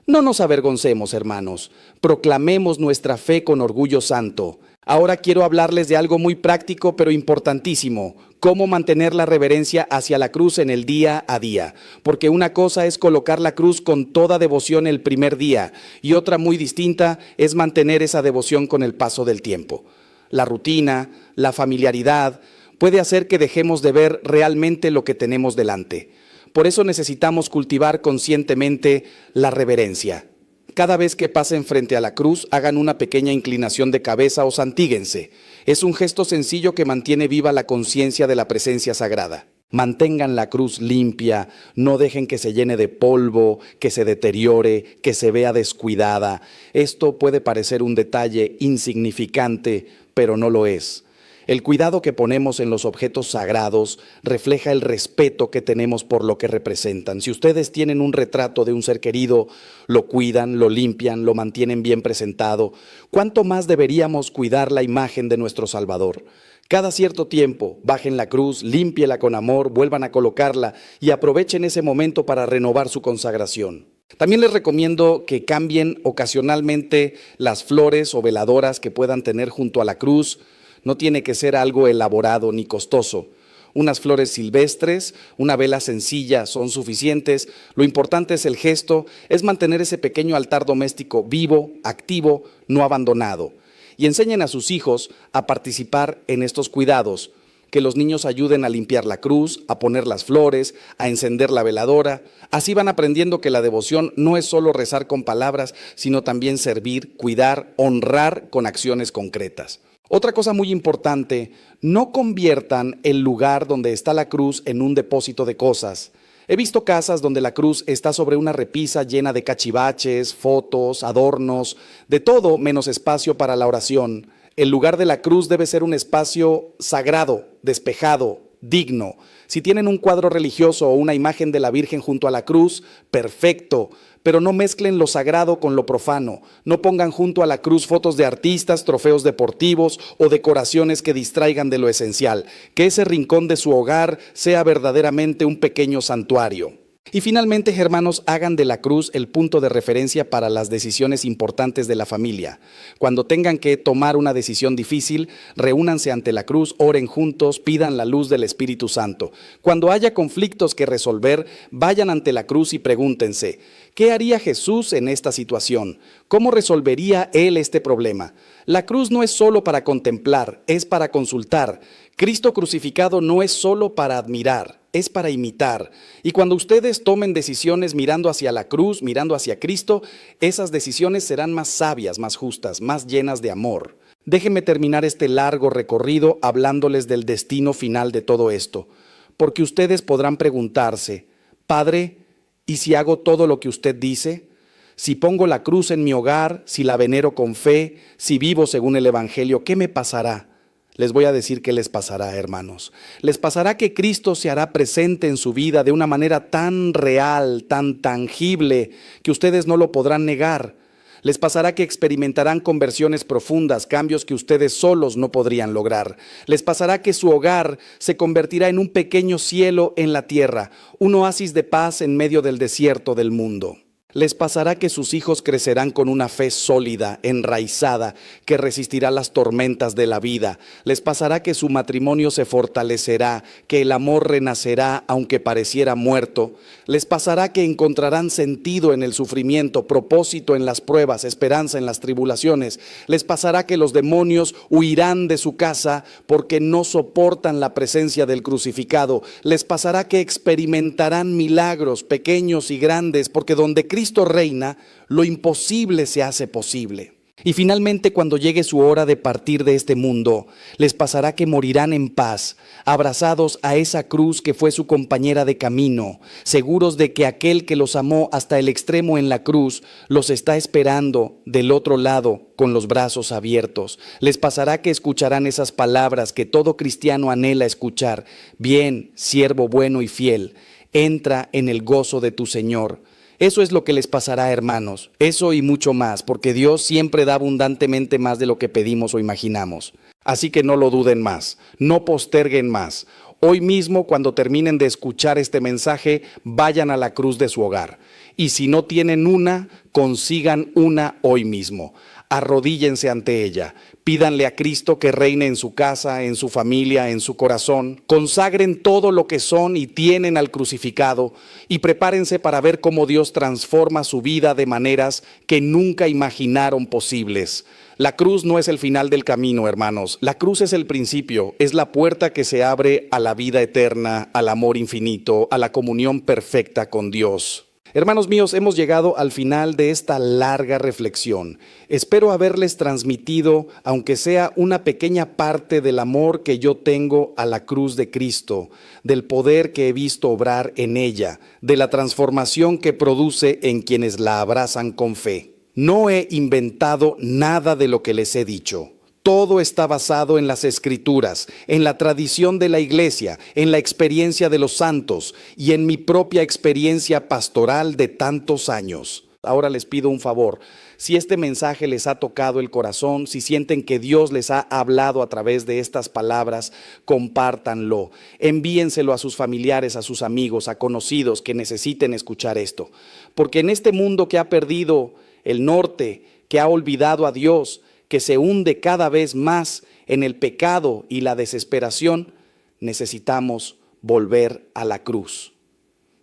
No nos avergoncemos, hermanos, proclamemos nuestra fe con orgullo santo. Ahora quiero hablarles de algo muy práctico pero importantísimo: cómo mantener la reverencia hacia la cruz en el día a día. Porque una cosa es colocar la cruz con toda devoción el primer día y otra muy distinta es mantener esa devoción con el paso del tiempo. La rutina, la familiaridad puede hacer que dejemos de ver realmente lo que tenemos delante. Por eso necesitamos cultivar conscientemente la reverencia. Cada vez que pasen frente a la cruz, hagan una pequeña inclinación de cabeza o santíguense. Es un gesto sencillo que mantiene viva la conciencia de la presencia sagrada. Mantengan la cruz limpia, no dejen que se llene de polvo, que se deteriore, que se vea descuidada. Esto puede parecer un detalle insignificante, pero no lo es. El cuidado que ponemos en los objetos sagrados refleja el respeto que tenemos por lo que representan. Si ustedes tienen un retrato de un ser querido, lo cuidan, lo limpian, lo mantienen bien presentado, ¿cuánto más deberíamos cuidar la imagen de nuestro Salvador? Cada cierto tiempo, bajen la cruz, límpiela con amor, vuelvan a colocarla y aprovechen ese momento para renovar su consagración. También les recomiendo que cambien ocasionalmente las flores o veladoras que puedan tener junto a la cruz. No tiene que ser algo elaborado ni costoso. Unas flores silvestres, una vela sencilla son suficientes. Lo importante es el gesto, es mantener ese pequeño altar doméstico vivo, activo, no abandonado. Y enseñen a sus hijos a participar en estos cuidados, que los niños ayuden a limpiar la cruz, a poner las flores, a encender la veladora. Así van aprendiendo que la devoción no es solo rezar con palabras, sino también servir, cuidar, honrar con acciones concretas. Otra cosa muy importante, no conviertan el lugar donde está la cruz en un depósito de cosas. He visto casas donde la cruz está sobre una repisa llena de cachivaches, fotos, adornos, de todo menos espacio para la oración. El lugar de la cruz debe ser un espacio sagrado, despejado, digno. Si tienen un cuadro religioso o una imagen de la Virgen junto a la cruz, perfecto, pero no mezclen lo sagrado con lo profano. No pongan junto a la cruz fotos de artistas, trofeos deportivos o decoraciones que distraigan de lo esencial. Que ese rincón de su hogar sea verdaderamente un pequeño santuario. Y finalmente, hermanos, hagan de la cruz el punto de referencia para las decisiones importantes de la familia. Cuando tengan que tomar una decisión difícil, reúnanse ante la cruz, oren juntos, pidan la luz del Espíritu Santo. Cuando haya conflictos que resolver, vayan ante la cruz y pregúntense, ¿qué haría Jesús en esta situación? ¿Cómo resolvería Él este problema? La cruz no es solo para contemplar, es para consultar. Cristo crucificado no es solo para admirar, es para imitar. Y cuando ustedes tomen decisiones mirando hacia la cruz, mirando hacia Cristo, esas decisiones serán más sabias, más justas, más llenas de amor. Déjenme terminar este largo recorrido hablándoles del destino final de todo esto, porque ustedes podrán preguntarse, Padre, ¿y si hago todo lo que usted dice? Si pongo la cruz en mi hogar, si la venero con fe, si vivo según el Evangelio, ¿qué me pasará? Les voy a decir qué les pasará, hermanos. Les pasará que Cristo se hará presente en su vida de una manera tan real, tan tangible, que ustedes no lo podrán negar. Les pasará que experimentarán conversiones profundas, cambios que ustedes solos no podrían lograr. Les pasará que su hogar se convertirá en un pequeño cielo en la tierra, un oasis de paz en medio del desierto del mundo. Les pasará que sus hijos crecerán con una fe sólida, enraizada, que resistirá las tormentas de la vida. Les pasará que su matrimonio se fortalecerá, que el amor renacerá aunque pareciera muerto. Les pasará que encontrarán sentido en el sufrimiento, propósito en las pruebas, esperanza en las tribulaciones. Les pasará que los demonios huirán de su casa porque no soportan la presencia del crucificado. Les pasará que experimentarán milagros pequeños y grandes porque donde Cristo reina, lo imposible se hace posible. Y finalmente, cuando llegue su hora de partir de este mundo, les pasará que morirán en paz, abrazados a esa cruz que fue su compañera de camino, seguros de que aquel que los amó hasta el extremo en la cruz, los está esperando del otro lado con los brazos abiertos. Les pasará que escucharán esas palabras que todo cristiano anhela escuchar. Bien, siervo bueno y fiel, entra en el gozo de tu Señor. Eso es lo que les pasará, hermanos, eso y mucho más, porque Dios siempre da abundantemente más de lo que pedimos o imaginamos. Así que no lo duden más, no posterguen más. Hoy mismo, cuando terminen de escuchar este mensaje, vayan a la cruz de su hogar. Y si no tienen una, consigan una hoy mismo. Arrodíllense ante ella. Pídanle a Cristo que reine en su casa, en su familia, en su corazón. Consagren todo lo que son y tienen al crucificado y prepárense para ver cómo Dios transforma su vida de maneras que nunca imaginaron posibles. La cruz no es el final del camino, hermanos. La cruz es el principio, es la puerta que se abre a la vida eterna, al amor infinito, a la comunión perfecta con Dios. Hermanos míos, hemos llegado al final de esta larga reflexión. Espero haberles transmitido, aunque sea una pequeña parte del amor que yo tengo a la cruz de Cristo, del poder que he visto obrar en ella, de la transformación que produce en quienes la abrazan con fe. No he inventado nada de lo que les he dicho. Todo está basado en las Escrituras, en la tradición de la iglesia, en la experiencia de los santos y en mi propia experiencia pastoral de tantos años. Ahora les pido un favor. Si este mensaje les ha tocado el corazón, si sienten que Dios les ha hablado a través de estas palabras, compártanlo. Envíenselo a sus familiares, a sus amigos, a conocidos que necesiten escuchar esto. Porque en este mundo que ha perdido el norte, que ha olvidado a Dios, que se hunde cada vez más en el pecado y la desesperación, necesitamos volver a la cruz.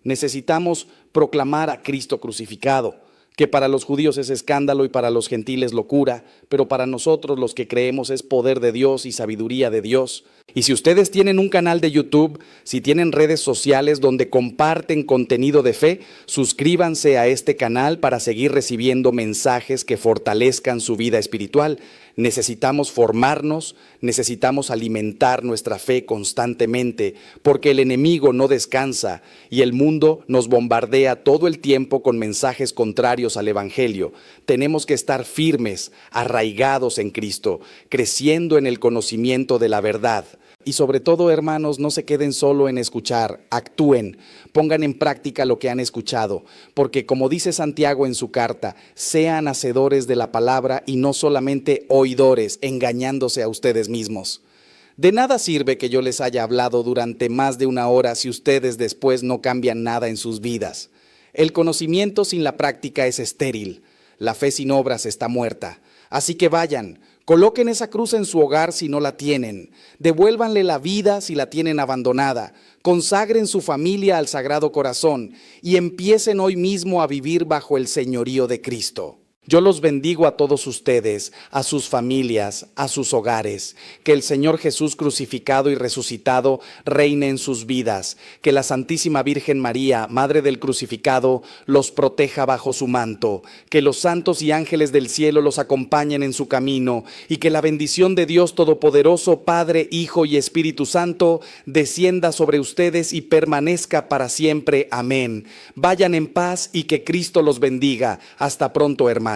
Necesitamos proclamar a Cristo crucificado, que para los judíos es escándalo y para los gentiles locura, pero para nosotros los que creemos es poder de Dios y sabiduría de Dios. Y si ustedes tienen un canal de YouTube, si tienen redes sociales donde comparten contenido de fe, suscríbanse a este canal para seguir recibiendo mensajes que fortalezcan su vida espiritual. Necesitamos formarnos, necesitamos alimentar nuestra fe constantemente, porque el enemigo no descansa y el mundo nos bombardea todo el tiempo con mensajes contrarios al Evangelio. Tenemos que estar firmes, arraigados en Cristo, creciendo en el conocimiento de la verdad. Y sobre todo, hermanos, no se queden solo en escuchar, actúen, pongan en práctica lo que han escuchado, porque como dice Santiago en su carta, sean hacedores de la palabra y no solamente oidores, engañándose a ustedes mismos. De nada sirve que yo les haya hablado durante más de una hora si ustedes después no cambian nada en sus vidas. El conocimiento sin la práctica es estéril, la fe sin obras está muerta. Así que vayan, coloquen esa cruz en su hogar si no la tienen, devuélvanle la vida si la tienen abandonada, consagren su familia al Sagrado Corazón y empiecen hoy mismo a vivir bajo el señorío de Cristo. Yo los bendigo a todos ustedes, a sus familias, a sus hogares. Que el Señor Jesús crucificado y resucitado reine en sus vidas. Que la Santísima Virgen María, Madre del Crucificado, los proteja bajo su manto. Que los santos y ángeles del cielo los acompañen en su camino. Y que la bendición de Dios Todopoderoso, Padre, Hijo y Espíritu Santo, descienda sobre ustedes y permanezca para siempre. Amén. Vayan en paz y que Cristo los bendiga. Hasta pronto, hermanos.